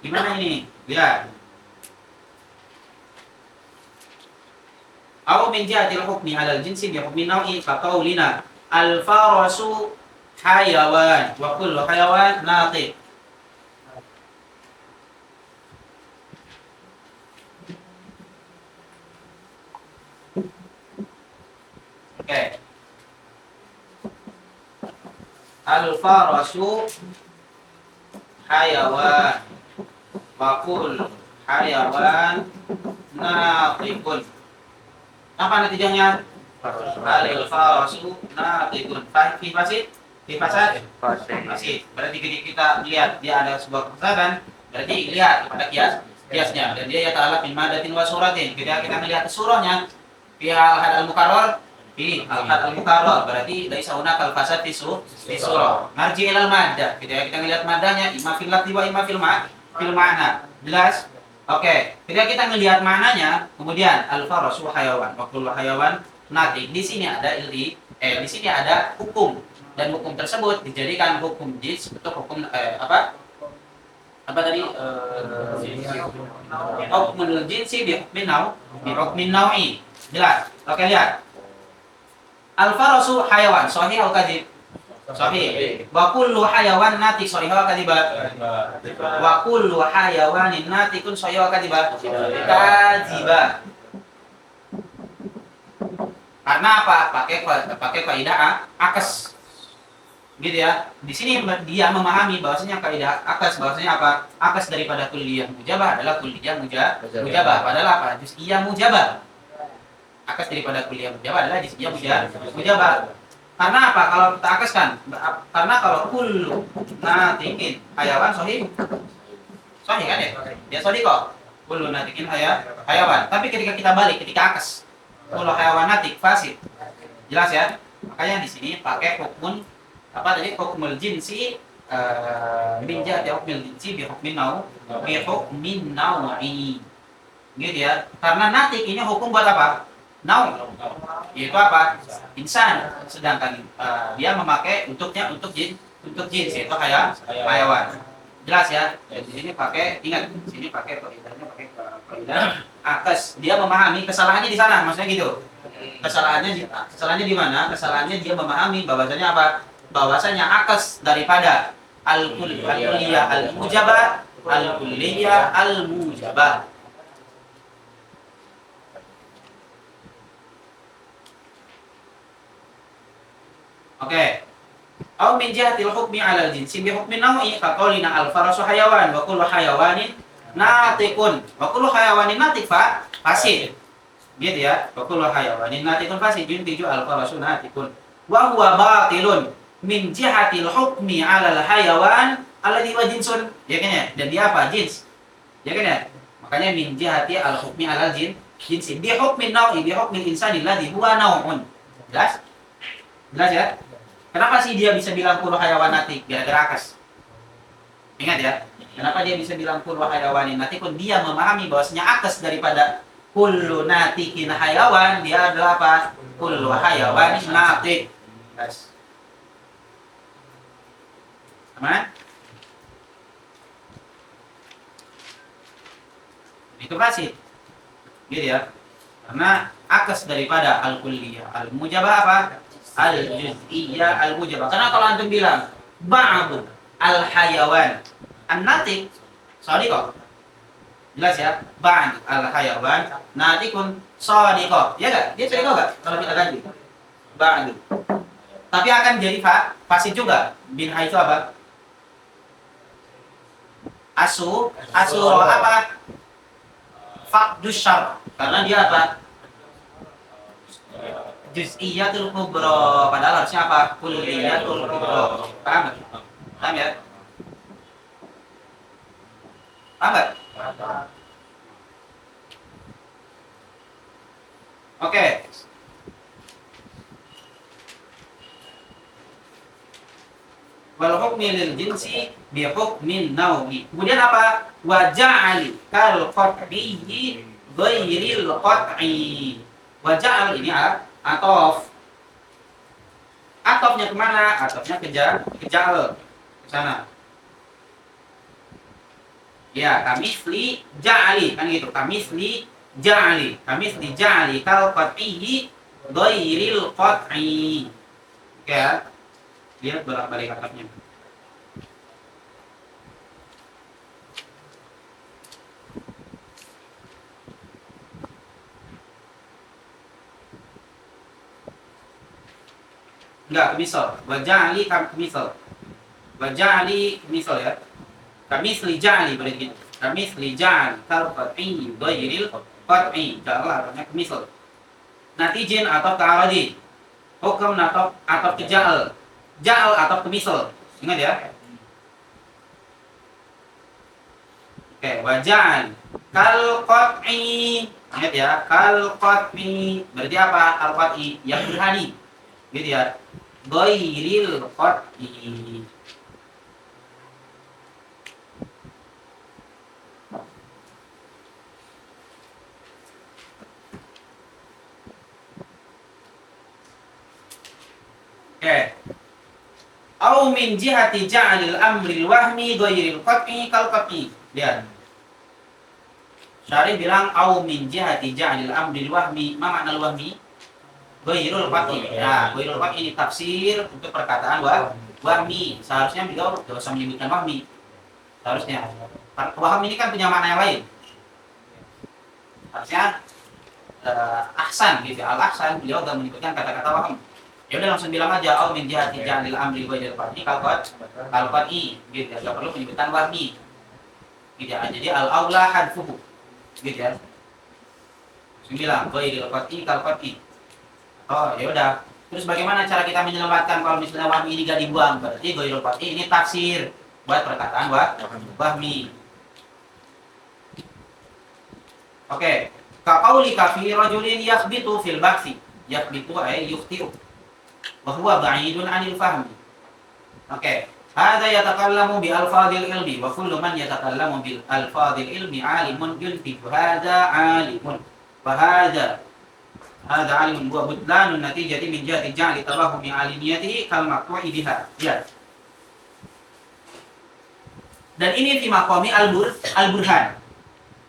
Gimana ini? Lihat. Au min jihatil hukmi 'alal jinsi bi hukmin naw'i fa qaulina al farasu hayawan wa kullu hayawan natiq. Oke. Al farasu hayawan wa kullu hayawan natiqun. Apa natijahnya? Alil farasu natiqun. Fi fasad? Fasid. Berarti kita lihat dia ada sebuah kefasadan, berarti lihat kepada kiasnya. Dan dia yata'allaq min madatin wa suratin. Ketika kita melihat surahnya, fi al-had al-mukarrar, berarti laisa hunaka al-fasad fi surah. Marji ilal maddah. Ketika kita melihat maddahnya imma fil lafzi wa imma fil ma'na. Jelas? Oke, ketika kita melihat maknanya, kemudian al-farasu hayawan, wa kullu hayawan natiq. Di sini ada di sini ada hukum, dan hukum tersebut dijadikan hukum jins untuk hukum Apa tadi? Hukmul jinsi bi hukmin nawi. Jelas. Oke, lihat. Al-farasu hayawan, sahih atau kadzib? Sahih. Wa kullu hayawan natik sahih atau kadziba? Wa kullu hayawanin natikun sahih atau kadziba? Kadziba. Karena apa? Pakai kaidah akes. Gitu ya. Di sini dia memahami bahwasanya kaidah akes bahwasanya apa? Akes daripada kulliyah mujabah adalah kulliyah mujabah. Padahal apa? Juz'iyah mujabah. Akes daripada kulliyah mujabah adalah juz'iyah mujabah. Karena apa? Kalau kita akeskan, karena kalau kullu natikin hayawan sahih. Sahih kan ya? Dia sahih kok. Kullu natikin hayawan. Tapi ketika kita balik, ketika akes, kullu hayawan natik fasid. Jelas ya? Makanya di sini pakai hukmun apa tadi, hukmul jinsi min jihati hukmil jinsi bi hukmin nau'i. Gitu ya. Karena natik ini hukum buat apa? Nau. Yaitu apa? Insan. Sedangkan dia memakai untuk jins yaitu hayawan. Jelas ya? Di sini pakai, ingat, di sini pakai kaidah akes. Dia memahami kesalahannya di sana, maksudnya gitu. Kesalahannya di mana? Kesalahannya dia memahami bahwasanya apa? Bahwasanya akes daripada al-kulliyah al-mujabah, al-kulliyah al-mujabah. Oke. Au min jihatil hukmi 'alal jinsi bi hukmin nawi ka qaulina al-farasu hayawan wa kullu hayawanin natiqun. Wa kullu hayawanin natiq fasid. Gitu ya. Wa kullu hayawanin natiqun fasid yuntiju al-farasu natiqun. Wa huwa batilun min jihatil hukmi 'alal hayawan alladhi wa jinsun. Ya kan ya? Dan dia apa? Jins. Ya kan ya? Makanya min jihati al-hukmi 'alal jinsi bi hukmin nawi bi hukmil insani alladhi huwa nau'un. Jelas? Jelas ya? Kenapa sih dia bisa bilang kullu hayawan natik? Gara-gara akes. Ingat ya? Kenapa dia bisa bilang kullu hayawanin natikun? Dia memahami bahwasanya akes daripada kullu natikin hayawan, dia adalah apa? Kullu hayawanin natik. Guys. Aman? Itu pasti. Gitu ya. Karena akes daripada al-kulliyah al-mujabah apa? Al-juz'iyah al-mujabah. Karena kalau antum bilang ba'du al-hayawan an-natik, shadiqah. Jelas ya? Ba'du al-hayawan natikun shadiqah. Ya enggak? Dia shadiqah enggak? Kalau kita ganti ba'du. Tapi akan jadi fasid juga. Bin haitsu apa? Asu apa? Faqdus syar. Karena dia apa? Juz'iyatul kubra, padahal harusnya apa? Kulliyatul kubra. Paham nggak? Paham ya? Paham nggak? Oke. Wal hukmi lil jinsi bi hukmin nawi. Kemudian apa? Wa ja'al kal qat'i ghairil qat'i. Wa ja'al ini atof. Atofnya kemana? Atofnya ke ja'al. Ke sana. Ya, kamisli ja'ali. Kan gitu. Kamisli ja'ali kal qat'i ghairil qat'i. Oke ya. Lihat bolak-balik atofnya. Enggak, kemisal. Waja'ali kemisal. Waja'ali kemisal ya. Kamisli ja'ali berarti gitu. Kamisli ja'ali kal qat'i ghairil qat'i. Ja'al artinya kemisal. Natijin atau ta'aradi. Hukum atau keja'al. Ja'al atau kemisal. Ingat ya. Oke, waja'al kal qat'i. Ingat ya, kal qat'i. Berarti apa? Al qat'i yang berhani. Gitu ya. Ghairil qat'i. Oke. Au Au min jihati ja'alil amril wahmi ghairil qat'i kal qat'i. Lihat. Syarih bilang au min jihati ja'alil amril wahmi. Ma makna wahmi? Ghairul qat'i. Nah, ghairul qat'i ini tafsir untuk perkataan wahmi. Seharusnya beliau tidak usah menyebutkan wahmi. Seharusnya. Waham ini kan punya makna yang lain. Harusnya ahsan gitu. Al-ahsan beliau tidak menyebutkan kata-kata waham. Ya udah langsung bilang aja au min jihati ja'alil amri ghairil qat'i kal qat'i gitu ya. Enggak perlu penyebutan wahmi. Gitu ya. Jadi al-aula hadfuhu. Gitu ya. Bilang ghairil qat'i kal qat'i. Oh, ya udah. Terus bagaimana cara kita menyelamatkan kalau misalnya wahmi ini gak dibuang? Berarti ghairil qat'i ini tafsir buat perkataan wahmi. Oke. Ka qaulika fi rajulin yakhbitu fil bahthi. Yakhbitu ay yukhti'u. Wa huwa ba'idun 'anil fahmi. Oke. Hadza yatakallamu bi alfadhil ilmi wa kullu man yatakallamu bil alfadhil ilmi 'alimun yuntifu hadza 'alimun. Wa hadza alimun wa budlanun natijati min jihati ja'li tawahumi 'alimiyatihi kal maqtu'i biha. Ya. Dan ini fi maqami al-burhan.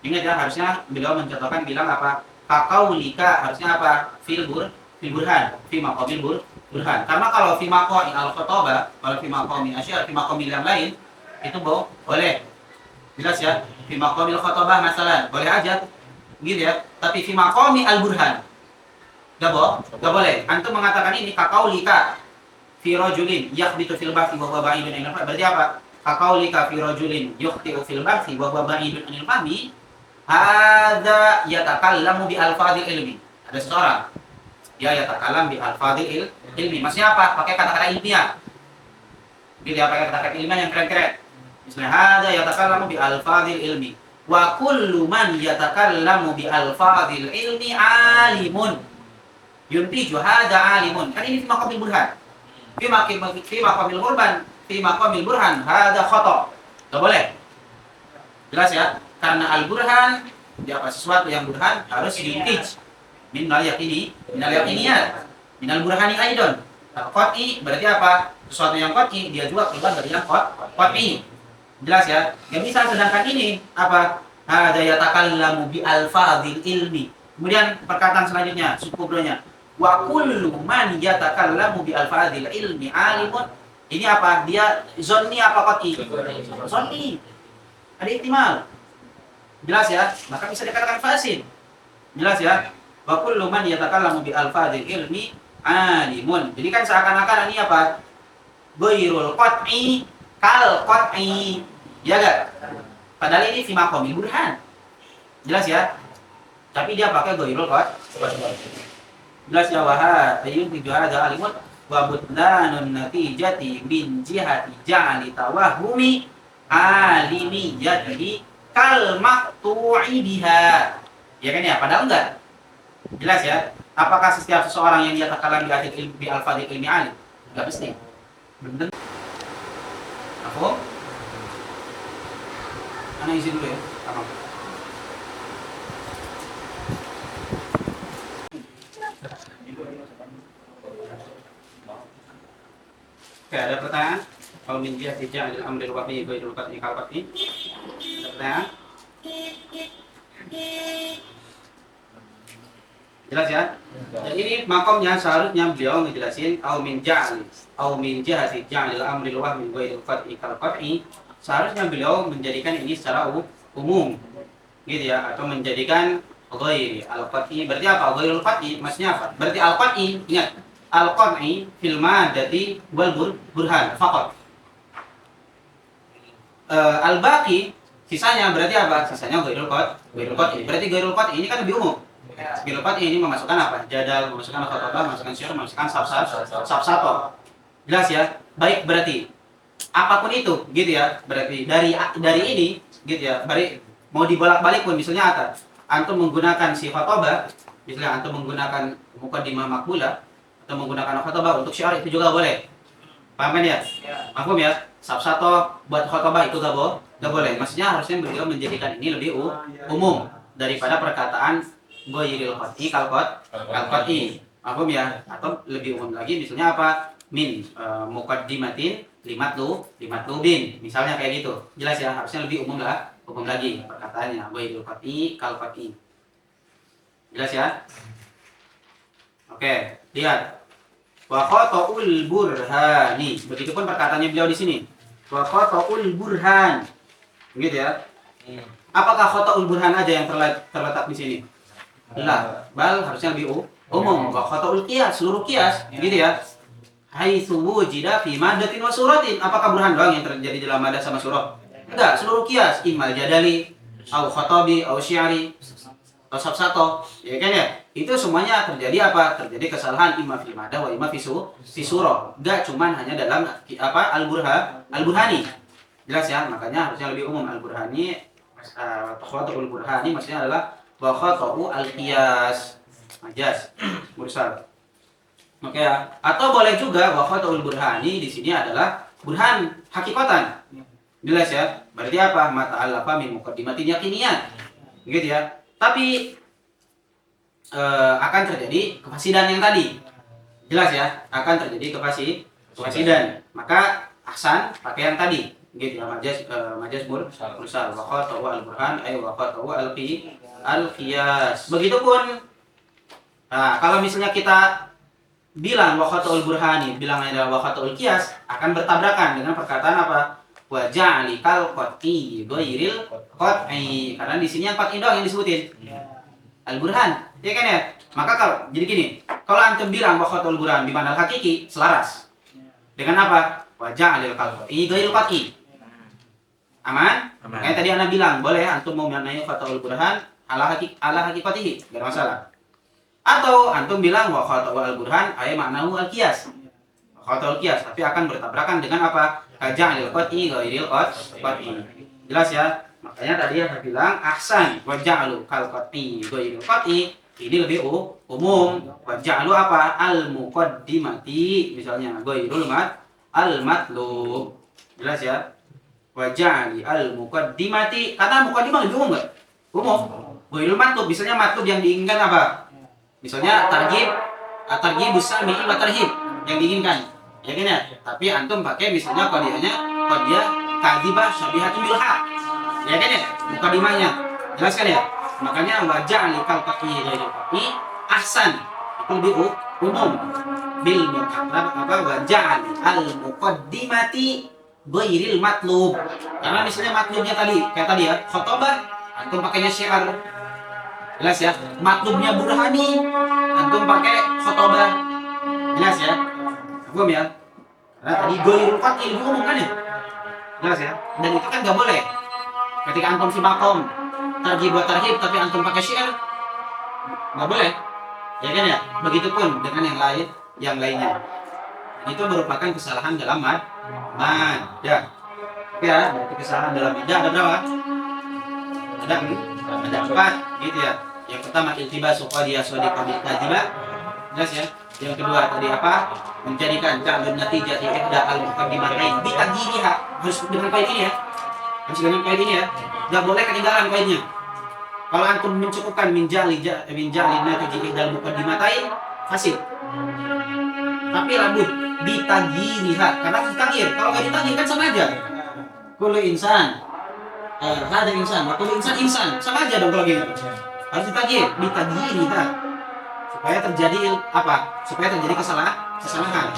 Ingat ya, harusnya beliau mencontohkan bilang apa? Kaqaulika harusnya apa? Fil burhan, fi maqamil burhan. Karena kalau fi maqami al-khatabah, kalau fi maqami asy'ar, fi maqami yang lain itu boleh. Jelas ya? Fi maqamil khatabah masalan, boleh aja. Gitu ya. Tapi fi maqami al-burhan enggak boleh. Antum mengatakan ini kaqaulika fi rajulin yakhbitu fil bahthi wa huwa ba'idun 'anil fahmi. Berarti apa? Kaqaulika fi rajulin yukhti'u fil bahthi wa huwa ba'idun 'anil fahmi. Hadza yatakallamu bi alfadhil ilmi. Ada seseorang dia yatakallam bi alfadhil ilmi. Maksudnya apa? Pakai kata-kata ilmiah. Gitu ya, pakai kata-kata ilmiah yang keren-keren. Misalnya hadza yatakallamu bi alfadhil ilmi. Wa kullu man yatakallamu bi alfadhil ilmi alimun. Yuntiju hadza alimun. Kan ini fi maqamil burhan. Fi maqamil burhan, fi maqamil burhan hadza khata'. Enggak boleh. Jelas ya? Karena al-burhan dia apa sesuatu yang burhan harus diuntij minal yaqiniyat minal burhani aidon. Qat'i berarti apa? Sesuatu yang qat'i dia juga keluar dari yang qat'i. Jelas ya? Yang bisa sedangkan ini apa? Hadza yatakallamu bi alfadhil ilmi. Kemudian perkataan selanjutnya subkubronya wa kullu man yatakallamu bi alfadhil ilmi alimun. Ini apa? Dia zonni apa qat'i? Zonni. Ada ihtimal. Jelas ya? Maka bisa dikatakan fasid. Jelas ya? Wa kullu man yatakallamu bi alfadhil ilmi alimun. Jadi kan seakan-akan ini apa? Ghairul qat'i kal qat'i. Ya enggak? Padahal ini fi maqamil burhan. Jelas ya? Tapi dia pakai ghairul qat'i. Jelas ya? Wa ayun fi hadza alimun wa budlanun natijati min jihati ja'ali tawahumi alimiyatihi kal maqtu'i biha. Ya kan ya? Padahal enggak. Jelas ya? Apakah setiap seseorang yang yatakalam bi alfadhil ilmi alim? Enggak mesti. Benar. Aku ana isi dulu ya. Apa? Oke, ada pertanyaan? Kalau min jihati ja'alil amril wahmi ghairul qat'i kal qat'i. Ada pertanyaan? Jelas ya? Dan ini makomnya seharusnya beliau ngejelasin au min jihati ja'alil amril wahmi ghairul qat'i kal qat'i. Seharusnya beliau menjadikan ini secara umum. Gitu ya, atau menjadikan ghairi al-qat'i. Berarti apa? Ghairul qat'i maksudnya apa? Berarti al-qat'i, ingat. Al-qat'i fil madati wal burhan faqat. Al-baqi sisanya berarti apa? Sisanya ghairul qat'i. Berarti ghairul qat'i ini kan lebih umum. Ghairul qat'i ini memasukkan apa? Jadal, memasukkan khatabah, memasukkan syiar, memasukkan sabsato. Jelas ya? Baik, berarti apapun itu gitu ya. Berarti dari ini gitu ya. Mau dibolak-balik pun misalnya antum menggunakan si khatabah, misalnya antum menggunakan muqaddimah maqbulah atau menggunakan khatabah untuk syiar itu juga boleh. Paham kan ya? Paham ya? Sabsato buat khotbah itu gak boleh. Maksudnya harusnya beliau menjadikan ini lebih umum daripada perkataan ghairil qat'i kal qat'i. Paham ya? Atau lebih umum lagi misalnya apa? Min muqaddimatin limatlubin. Misalnya kayak gitu. Jelas ya, harusnya lebih umum lagi perkataannya. Ghairil qat'i kal qat'i. Jelas ya? Oke, lihat. Wa khata'ul burhani. Begitupun perkataannya beliau di sini. Wa khata'ul burhan. Gitu ya. Apakah khata'ul burhan aja yang terletak di sini? Lah, bal harusnya lebih umum. Wa khata'ul qiyas, seluruh qiyas, gitu ya. Haitsu wujida fi madatin wa suratin. Apakah burhan doang yang terjadi dalam madah sama surah? Enggak, seluruh qiyas, immal jadali, au khatabi, au syi'ri, atau sabsato, ya kan ya? Itu semuanya terjadi apa? Terjadi kesalahan imma fi madah wa imma fi surah. Enggak cuman hanya dalam apa? Al-burhani. Jelas ya? Makanya harusnya lebih umum al-burhani. Khata'ul burhani maksudnya adalah wa khata'u al-qiyas. Majas, mursal. Oke ya. Atau boleh juga wa khata'ul burhani di sini adalah burhan hakikatan. Jelas ya? Berarti apa? Mata'allafa min muqaddimatin yaqiniyah. Gitu ya. Tapi akan terjadi kefasidan yang tadi. Jelas ya? Akan terjadi kefasidan. Maka ahsan pakai yang tadi. Gitu ya. Majas mursal wa khata'u al-burhan ay wa khata'u al-qiyas. Begitupun kalau misalnya kita bilang wa khata'ul burhani, bilang adalah wa khata'ul qiyas, akan bertabrakan dengan perkataan apa? Wa ja'ali kal qat'i ghairil qat'i. Karena di sini yang qat'i doang yang disebutin. Al-burhan, ya kan ya? Maka kalau jadi gini, kalau antum bilang wa khata'ul burhan bi ma'na hakiki, selaras. Dengan apa? Wa ja'alil kal qat'i ghairil qat'i. Aman? Kayak tadi ana bilang, boleh antum mau maknanya khata'ul burhan ala hakikatihi, enggak masalah. Atau antum bilang wa khata'ul burhan ay maknahu al-qiyas. Khata'ul qiyas, tapi akan bertabrakan dengan apa? Kaja'il qat'i ghairil qat'i. Jelas ya? Makanya tadi saya bilang ahsan wa ja'alu kal qat'i ghairil qat'i. Ini lebih umum. Wa ja'alu apa? Al-muqaddimati misalnya ghairul al-matlub. Jelas ya? Wa ja'ali al-muqaddimati. Kata muqaddimah lebih umum enggak? Umum. Ghairul matlub, misalnya matlub yang diinginkan apa? Misalnya targhib sami wa tarhib yang diinginkan. Ya kan ya? Tapi antum pakai misalnya qadiyah kadzibah syabihatun bil haq. Ya kan ya? Mukadimahnya. Jelas kan ya? Makanya wajah likal qat'i ghairil qat'i ahsan. Itu lebih umum. Bil muqaddam apa wajah al muqaddimati ghairil matlub. Karena misalnya matlubnya tadi kayak tadi ya, khotbah antum pakainya syiar. Jelas ya? Matlubnya burhani antum pakai khotbah. Jelas ya? Paham ya? Karena tadi ghairul qat'i lebih umum kan ya? Jelas ya? Dan itu kan nggak boleh. Ketika antum si makom targhib wa tarhib tapi antum pakai syiar, nggak boleh. Ya kan ya? Begitupun dengan yang lainnya. Itu merupakan kesalahan dalam mad. Ya. Oke ya, berarti kesalahan dalam mad ada berapa? Ada 4 gitu ya. Yang pertama iltibas qadiyah shadiqah bil kadzibah. Jelas ya? Yang kedua tadi apa? Menjadikan ja'lun natijah ihda al-muqaddimatain bi taqdiriha. Harus dengan kaid ini ya. Harus dengan kaid ini ya. Enggak boleh ketinggalan kaidnya. Kalau antum mencukupkan min ja'li natijah ihda al-muqaddimatain fasid. Tapi labud bi taqdiriha. Karena ditagir. Kalau enggak ditagir kan sama aja. Kullu insan ada insan, waktu insan sama aja dong kalau gitu. Harus ditagih, ditagihiriha supaya terjadi apa? Supaya terjadi kesalahan.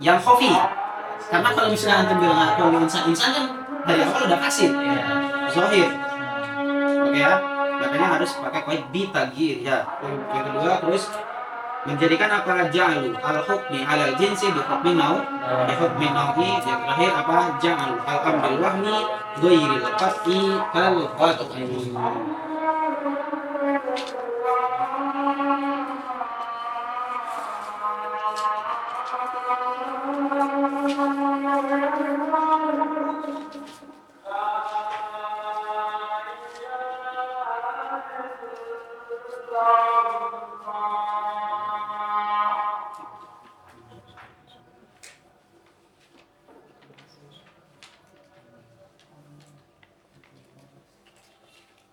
Yang khafi. Karena kalau misalnya antum bilang kalau insan kan dari awal udah fasid. Zahir. Oke ya. Makanya harus pakai qaid bitagihiriha. Yang kedua terus menjadikan apa ja'alu al-hukmi 'alal jinsi bi hukmi nau' bi hukmi nau'i. Yang terakhir apa ja'alu al-amrul wahmi ghairil qat'i kal qat'i.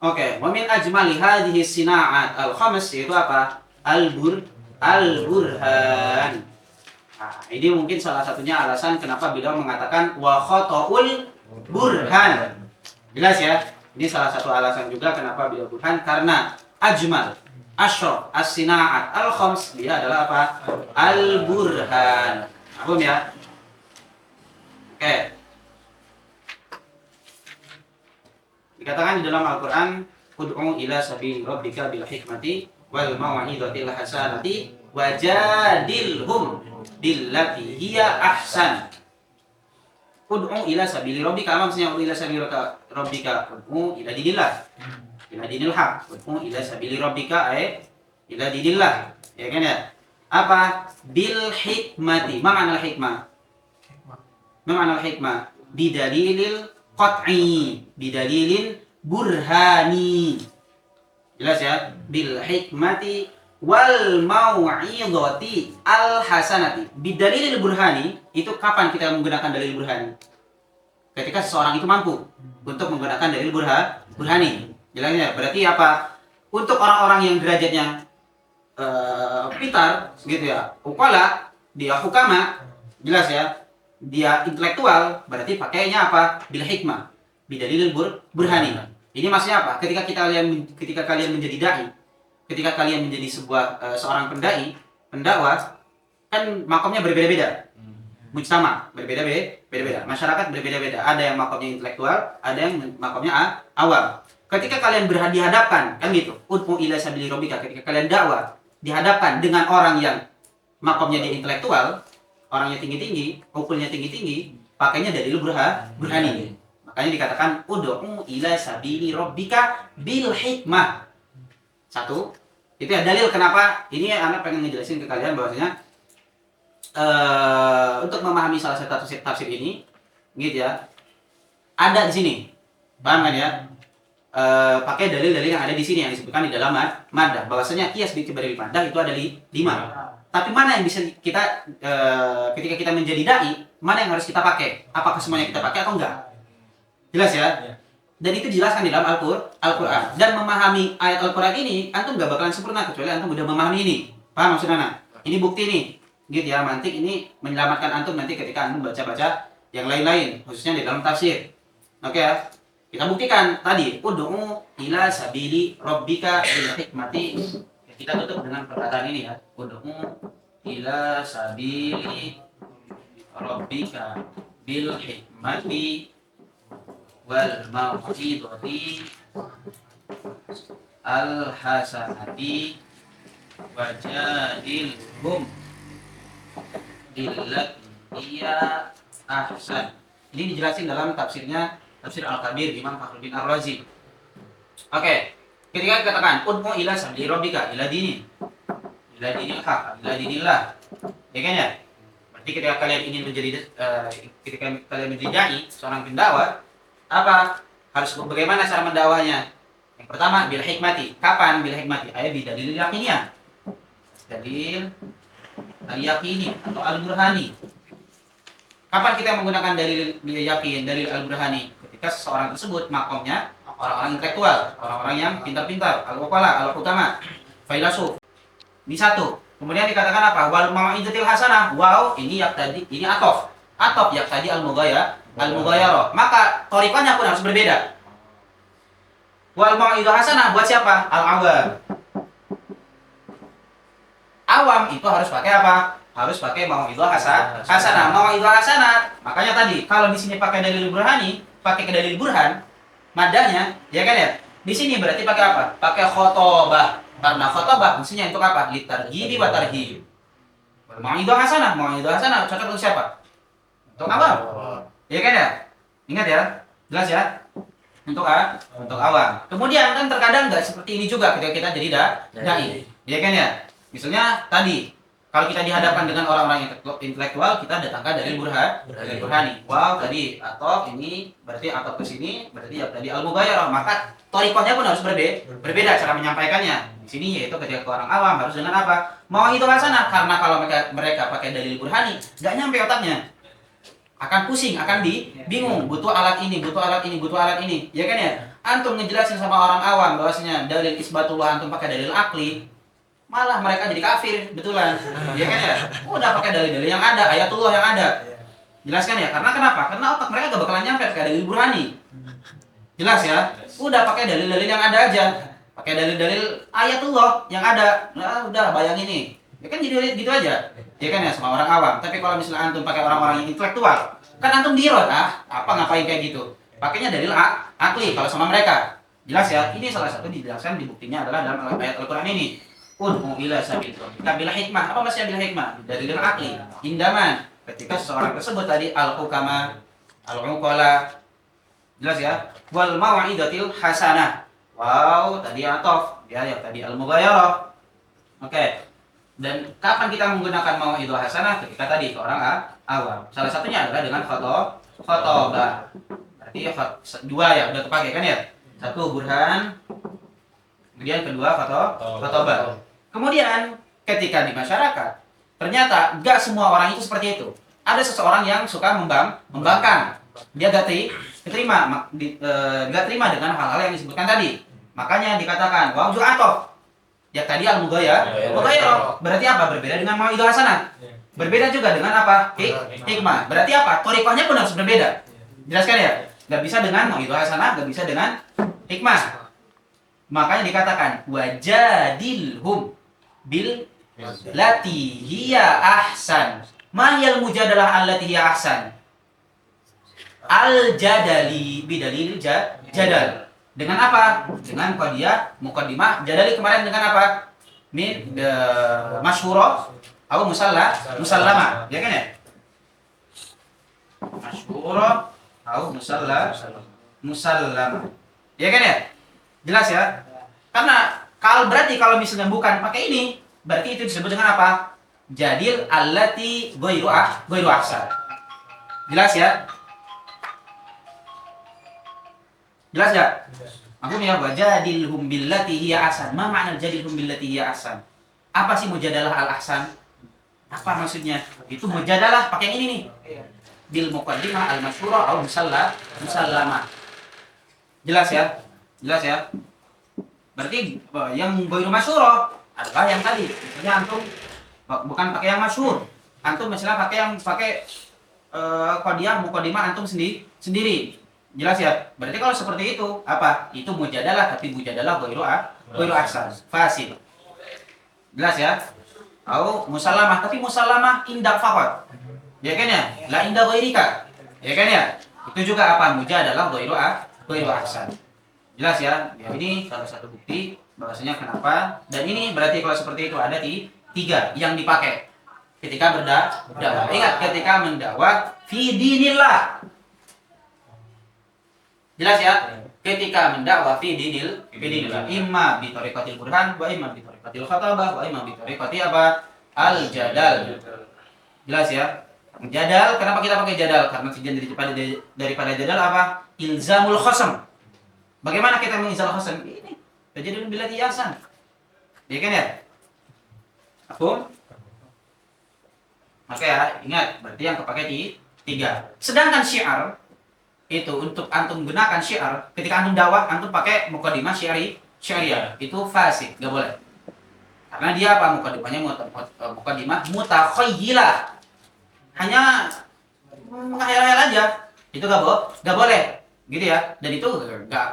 Oke, wa min ajmali hadhihi sina'at al-khams itu apa? Al-burhan. Nah, ini mungkin salah satunya alasan kenapa beliau mengatakan wa khotoul burhan. Jelas ya? Ini salah satu alasan juga kenapa beliau burhan, karena ajmal, asyraf, as-sinaat, al-khams, dia adalah apa? Al-burhan. Paham ya? Oke. Dikatakan di dalam Al-Quran, ud'u ila sabili rabbika bil hikmati wal mau'izatil hasanati wajadilhum billati hiya ahsan. Ud'u ila sabili rabbika, apa maksudnya ud'u ila sabili rabbika? Ud'u ila dinillah, ila dinil haq. Ud'u ila sabili rabbika ay ila dinillah, ya kan ya? Apa? Bil hikmati. Ma ma'na al hikmah? Ma ma'na al hikmah? Bidalilil qat'i, bidalilin burhani. Jelas ya? Bil hikmati wal mau'izati al hasanati. Bidalilil burhani, itu kapan kita menggunakan dalil burhani? Ketika seseorang itu mampu untuk menggunakan dalil burhani. Jelasnya berarti apa? Untuk orang-orang yang derajatnya pintar gitu ya, ukala, dia hukama, jelas ya, dia intelektual, berarti pakainya apa? Bil hikmah, bidalilil burhani. Ini maksudnya apa? Ketika kalian menjadi dai, ketika kalian menjadi seorang pendakwah, kan makomnya berbeda-beda. Mujtama berbeda-beda, masyarakat berbeda-beda. Ada yang makomnya intelektual, ada yang makomnya awam. Ketika kalian dihadapkan, kan gitu, ud'u ila sabili rabbika, ketika kalian dakwah dihadapkan dengan orang yang makomnya dia intelektual, orangnya tinggi-tinggi, ukulnya tinggi-tinggi, pakainya dalil burhani. Makanya dikatakan ud'u ila sabili rabbika bil hikmah. Satu, itu ya dalil kenapa ini anak pengen ngejelasin ke kalian bahwasanya untuk memahami salah satu tafsir ini, gitu ya, ada di sini, paham kan ya? Pakai dalil-dalil yang ada di sini yang disebutkan di dalam maddah, bahwasanya qiyas bi'tibaril maddah itu ada 5. Tapi mana yang bisa kita ketika kita menjadi dai, mana yang harus kita pakai? Apakah semuanya kita pakai atau enggak? Jelas ya? Dan itu dijelaskan di dalam Al-Quran. Dan memahami ayat Al-Quran ini, antum gak bakalan sempurna kecuali antum udah memahami ini. Paham maksudnya? Ini bukti nih. Gitu ya, mantik ini menyelamatkan antum nanti ketika antum baca-baca yang lain-lain, khususnya di dalam tafsir. Oke ya? Kita buktikan tadi, ud'u ila sabili rabbika bil hikmati. Kita tutup dengan perkataan ini ya. Ud'u ila sabili rabbika bil hikmati wal mau'izati al hasanati wajadilhum billati hiya ahsan. Ini dijelasin dalam tafsirnya, tafsir Al-Kabir Imam Fakhruddin Ar-Razi. Oke, ketika dikatakan ud'u ila sabili rabbika ila dinil haq, ila dinillah, ya kan ya? Berarti ketika kalian ingin menjadi ketika kalian menjadi dai, seorang pendakwah, apa? Harus bagaimana cara mendakwahnya? Yang pertama bil hikmati. Kapan bil hikmati? Ayat bidalil yakiniyah. Dalil al-yaqini atau al-burhani. Kapan kita menggunakan dalil yakin, dalil al-burhani? Ketika seseorang tersebut makomnya orang-orang intelektual, orang-orang yang pintar-pintar, al-uqala, al-hutama, failasuf. Ini satu. Kemudian dikatakan apa? Wal mau'izatil hasanah. Wow, ini tadi, ini atof. Atof tadi al-mughayarah. Maka thariqahnya pun harus berbeda. Wal mau'izah hasanah buat siapa? Al-awam. Awam itu harus pakai apa? Harus pakai mau'izah hasanah. Mau'izah hasanah. Makanya tadi kalau di sini pakai dalil burhani, pakai ke dalil burhan, madanya, ya kan ya? Di sini berarti pakai apa? Pakai khotobah. Karena khotobah fungsinya untuk apa? Litarghibi wa tarhib. Mau'izah hasanah cocok untuk siapa? Untuk awam. Ya kan ya? Ingat ya? Jelas ya? Untuk awam. Kemudian kan terkadang nggak seperti ini juga ketika kita jadi dai. Ya kan ya? Misalnya tadi, kalau kita dihadapkan dengan orang-orang intelektual, kita datangkan dari burhani. Wow, tadi atau ini berarti atau ke sini berarti ya tadi al-mughayarah. Maka thariqahnya pun harus berbeda cara menyampaikannya. Di sini yaitu ketika ke orang awam harus dengan apa? Mau itu hasanah, karena kalau mereka pakai dalil burhani, nggak nyampe otaknya. Akan pusing, akan bingung, butuh alat ini, ya kan ya? Antum ngejelasin sama orang awam bahwasanya dalil isbatullah antum pakai dalil akli, malah mereka jadi kafir betulan. Ya kan ya? Udah pakai dalil-dalil yang ada, ayatullah yang ada. Jelaskan ya? Karena kenapa? Karena otak mereka gak bakalan nyampe pakai dalil burhani. Jelas ya? Udah pakai dalil-dalil yang ada aja. Pakai dalil-dalil ayatullah yang ada. Nah, udah bayangin nih. Ya kan jadi gitu aja. Ya kan ya sama orang awam. Tapi kalau misalnya antum pakai orang-orang yang intelektual, kan antum dirot apa ngapain kayak gitu. Pakainya dalil akli kalau sama mereka. Jelas ya? Ini salah satu dijelaskan di buktinya adalah dalam ayat Al-Qur'an ini. Ud'u ila sabil rabbika bil hikmah. Apa maksudnya bil hikmah? Dalil akli. Indaman ketika seseorang tersebut tadi al-hukama, al-uqala. Jelas ya? Wal mau'izatil hasanah. Wow, tadi atof. Ya, yang tadi al-mughayarah. Oke. Dan kapan kita menggunakan mau'izah hasanah? Ketika tadi ke orang awam. Salah satunya adalah dengan khotbah. Berarti dua ya, udah terpakai kan ya? Satu burhan, kemudian kedua khotbah. Kemudian ketika di masyarakat, ternyata gak semua orang itu seperti itu. Ada seseorang yang suka membangkang. Dia gak terima dengan hal-hal yang disebutkan tadi. Makanya dikatakan wa'uju atof. Ya tadi al-mughayarah. Berarti apa? Berbeda dengan mau'izah hasanah. Berbeda juga dengan apa? Hikmah. Berarti apa? Thariqahnya pun harus berbeda. Jelaskan ya? Gak bisa dengan mau'izah hasanah, gak bisa dengan hikmah. Makanya dikatakan wajadilhum bil lati hiya ahsan. Ma hiyal mujadalah allati hiya ahsan? Al-jadali bidalil jadal. Dengan apa? Dengan qadiyah muqaddimah. Jadali kemarin dengan apa? Min masyhurah atau musallama. Ya kan ya? Masyhurah atau musallama. Ya kan ya? Jelas ya? Karena berarti kalau misalnya bukan pakai ini, berarti itu disebut dengan apa? Jadil allati ghairu ahsan. Jelas ya? Jelas ya? Aku ya wajadilhum billati hiya ahsan. Ma makna jadilhum billati hiya ahsan? Apa sih mujadalah al-ahsan? Apa maksudnya? Itu mujadalah pakai yang ini nih. Bil muqaddimah al-masyhurah atau musallama. Jelas ya? Jelas ya? Berarti yang ghairu masyhurah adalah yang tadi. Misalnya antum bukan pakai yang masyhur. Antum misalnya pakai qadiyah muqaddimah antum sendiri. Jelas ya? Berarti kalau seperti itu apa? Itu mujadalah, tapi mujadalah ghairu ahsan, fasid. Jelas ya? Atau musallamah, tapi musallamah indak faqat. Ya kan ya? La inda ghairika. Ya kan ya? Itu juga apa? Mujadalah ghairu ahsan. Jelas ya? Ya ini salah satu bukti bahwasanya kenapa. Dan ini berarti kalau seperti itu ada tiga yang dipakai ketika berdakwah. Ingat, ketika mendakwah fi dinillah. Jelas ya? Ketika mendakwah fi dinillah, imma bi thariqatil burhan wa imma bi thariqatil khatabah wa imma bi thariqati apa? Al-jadal. Jelas ya? Jadal, kenapa kita pakai jadal? Karena tujuan daripada jadal apa? Ilzamul khasam. Bagaimana kita mengilzam khasam? Ini tajadul billati ahsan. Ya kan ya? Aku? Maka ya, ingat, berarti yang kepakai tiga. Sedangkan syiar itu untuk antum gunakan syiar ketika antum dakwah, antum pakai muqaddimah syariah. Itu fasid, enggak boleh. Karena dia apa? Muqaddimahnya muqaddimah mutakhayyilah. Hanya menghayal-hayal aja. Itu enggak boleh. Gitu ya. Dan itu enggak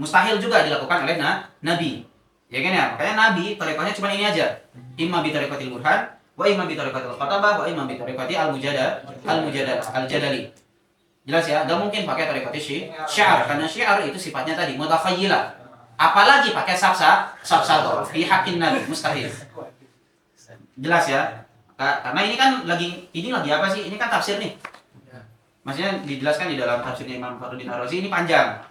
mustahil juga dilakukan oleh nabi. Ya kan ya? Makanya nabi thariqahnya cuma ini aja. Imma bi thariqatil burhan wa imma bi thariqatil khatabah wa imma bi thariqati al-jadali. Jelas ya, nggak mungkin pakai thariqati syiar karena syiar itu sifatnya tadi mutakhayyilah. Apalagi pakai sabsato fi haqqin nabi, mustahil. Jelas ya? Karena ini kan lagi apa sih? Ini kan tafsir nih. Maksudnya dijelaskan di dalam tafsirnya Imam Fakhruddin Ar-Razi ini panjang.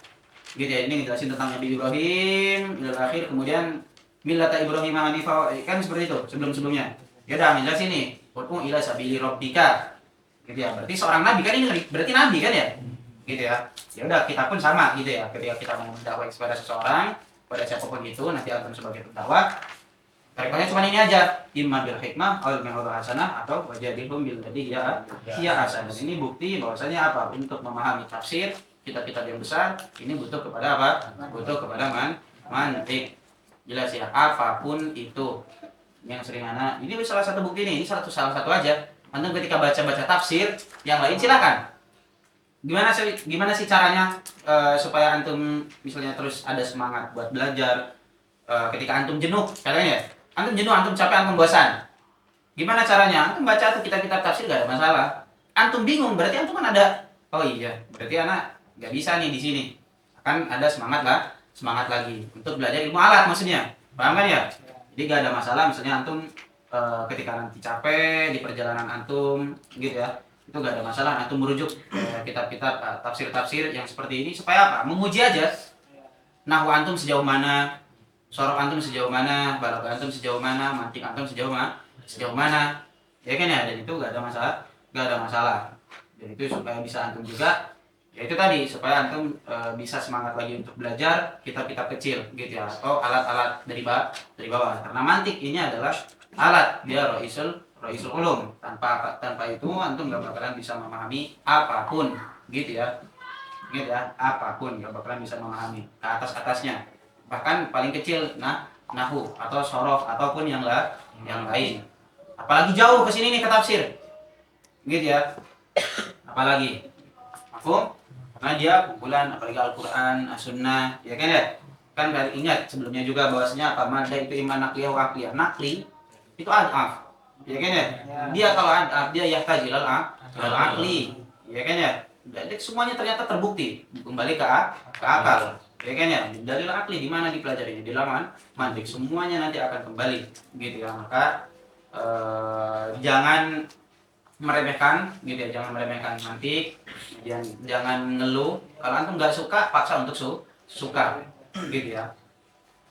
Gitu ya, ini ngejelasin tentang Nabi Ibrahim, ila akhir, kemudian millata Ibrahim hanifah, kan seperti itu sebelum-sebelumnya. Ya udah ngejelasin nih, ud'u ila sabili rabbika. Gitu ya, berarti seorang nabi kan ini berarti nabi kan ya, gitu ya. Ya udah kita pun sama gitu ya, ketika kita mau mendakwah kepada seseorang, pada siapapun itu, nanti akan sebagai pendakwah. Rekomendasinya cuma ini aja, imma bil hikmah, al ma'ruf hasanah atau wajadilhum bil ladhi hiya hasanah. Ini bukti bahwasanya apa? Untuk memahami tafsir kitab-kitab yang besar, ini butuh kepada apa? Butuh kepada mantik. Jelas ya, apapun itu yang sering anak. Ini salah satu bukti nih, ini salah satu aja. Antum ketika baca tafsir, yang lain silakan. Gimana sih caranya supaya antum misalnya terus ada semangat buat belajar ketika antum jenuh, katanya ya. Antum jenuh, antum capek, antum bosan. Gimana caranya? Antum baca tuh kitab-kitab tafsir gak ada masalah. Antum bingung, berarti antum kan ada. Oh iya, berarti anak nggak bisa nih di sini. Kan ada semangat lagi untuk belajar ilmu alat maksudnya. Paham kan ya? Jadi gak ada masalah misalnya antum ketika nanti capek di perjalanan antum gitu ya. Itu gak ada masalah antum merujuk kitab-kitab tafsir-tafsir yang seperti ini supaya apa? Menguji aja nahwu antum sejauh mana, sorok antum sejauh mana, balaghah antum sejauh mana, mantik antum sejauh mana. Ya kan ya? Dan itu gak ada masalah. Dan itu supaya bisa antum juga, ya itu tadi supaya antum bisa semangat lagi untuk belajar kitab-kitab kecil gitu ya, atau alat-alat dari bawah, karena mantik ini adalah alat, dia roisul ulum. Tanpa itu antum gak bakalan bisa memahami apapun gitu ya, apapun gak bakalan bisa memahami ke atasnya, bahkan paling kecil nahwu atau sorof ataupun yang lain, apalagi jauh ke sini nih ke tafsir gitu ya, apalagi mafhum. Karena dia kumpulan apalagi Al-Quran, As-Sunnah, ya kan ya? Kan ingat sebelumnya juga bahwasanya apa? Mada itu iman nakliyah wa akliyah. Nakli itu ad'af, ya kan ya? Dia kalau ad'af, dia yahtaj ilal akli, ya kan ya? Jadi semuanya ternyata terbukti kembali ke akal, ya kan ya? Dalil akli di mana dipelajarinya? Di laman mantik, semuanya nanti akan kembali, gitu ya. Maka jangan meremehkan gitu ya, jangan meremehkan mantik, kemudian jangan ngeluh kalau antum nggak suka, paksa untuk suka gitu ya.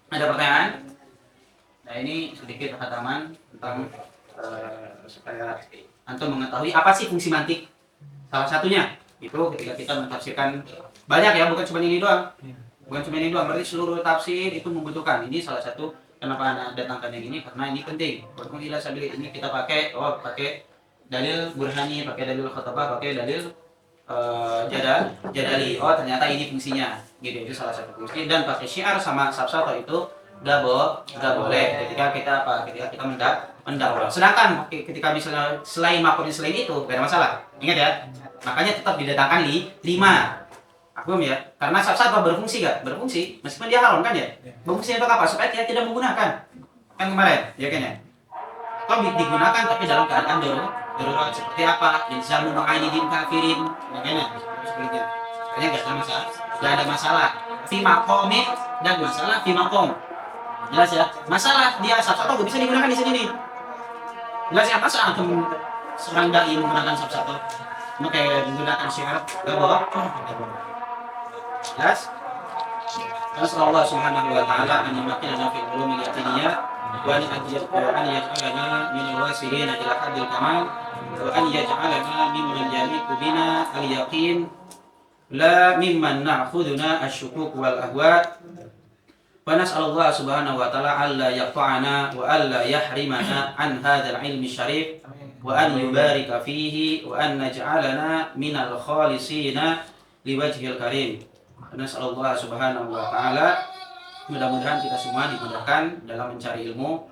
Ada pertanyaan? Nah, ini sedikit khataman tentang supaya antum mengetahui apa sih fungsi mantik. Salah satunya itu ketika kita mentafsirkan, banyak ya, bukan cuma ini doang, berarti seluruh tafsir itu membutuhkan. Ini salah satu kenapa Anda datangkan yang ini, karena ini penting. Walaupun ilah sambil ini kita pakai dalil burhani, pakai dalil khotabah, pakai dalil jadali. Oh ternyata ini fungsinya, gitu. Itu salah satu fungsi. Dan pakai syiar sama sabsato itu gak boleh ketika kita mendakwah. Sedangkan ketika misalnya selain itu gak ada masalah. Ingat ya, makanya tetap didatangkan 5. Aku ya, karena sabsato berfungsi gak? Berfungsi, meskipun dia haram kan ya. Berfungsi untuk apa? Supaya kita tidak menggunakan. Kan kemarin, ya kan ya. Atau digunakan tapi dalam keadaan darurat seperti apa? Ilzamu mu'ainidin kafirin, makanya seperti itu. Makanya enggak ada masalah. Fi maqami dan masalah fi maqam. Jelas ya? Masalah dia sabsato enggak bisa digunakan di sini nih. Jelas ya, masa antum serang dai menggunakan sabsato? Maka menggunakan syiar enggak boleh. Jelas? Nasallahu subhanahu wa ta'ala an yumakkina fi ulumil yatiniyah wa an yaj'alana min al-wasilina ila haddil kamal wa an yaj'alana mimman yaliqu bina al-yaqin la mimman na'khuduna asy-syukuk wal ahwa. Wa nas'alullah subhanahu wa ta'ala alla yaqta'ana wa alla yahrimana an hadzal ilmi syarif wa an yubarika fihi wa an naj'alana minal khalisina liwajhil karim. Nasallallahu subhanahu wa ta'ala, mudah-mudahan kita semua dimudahkan dalam mencari ilmu.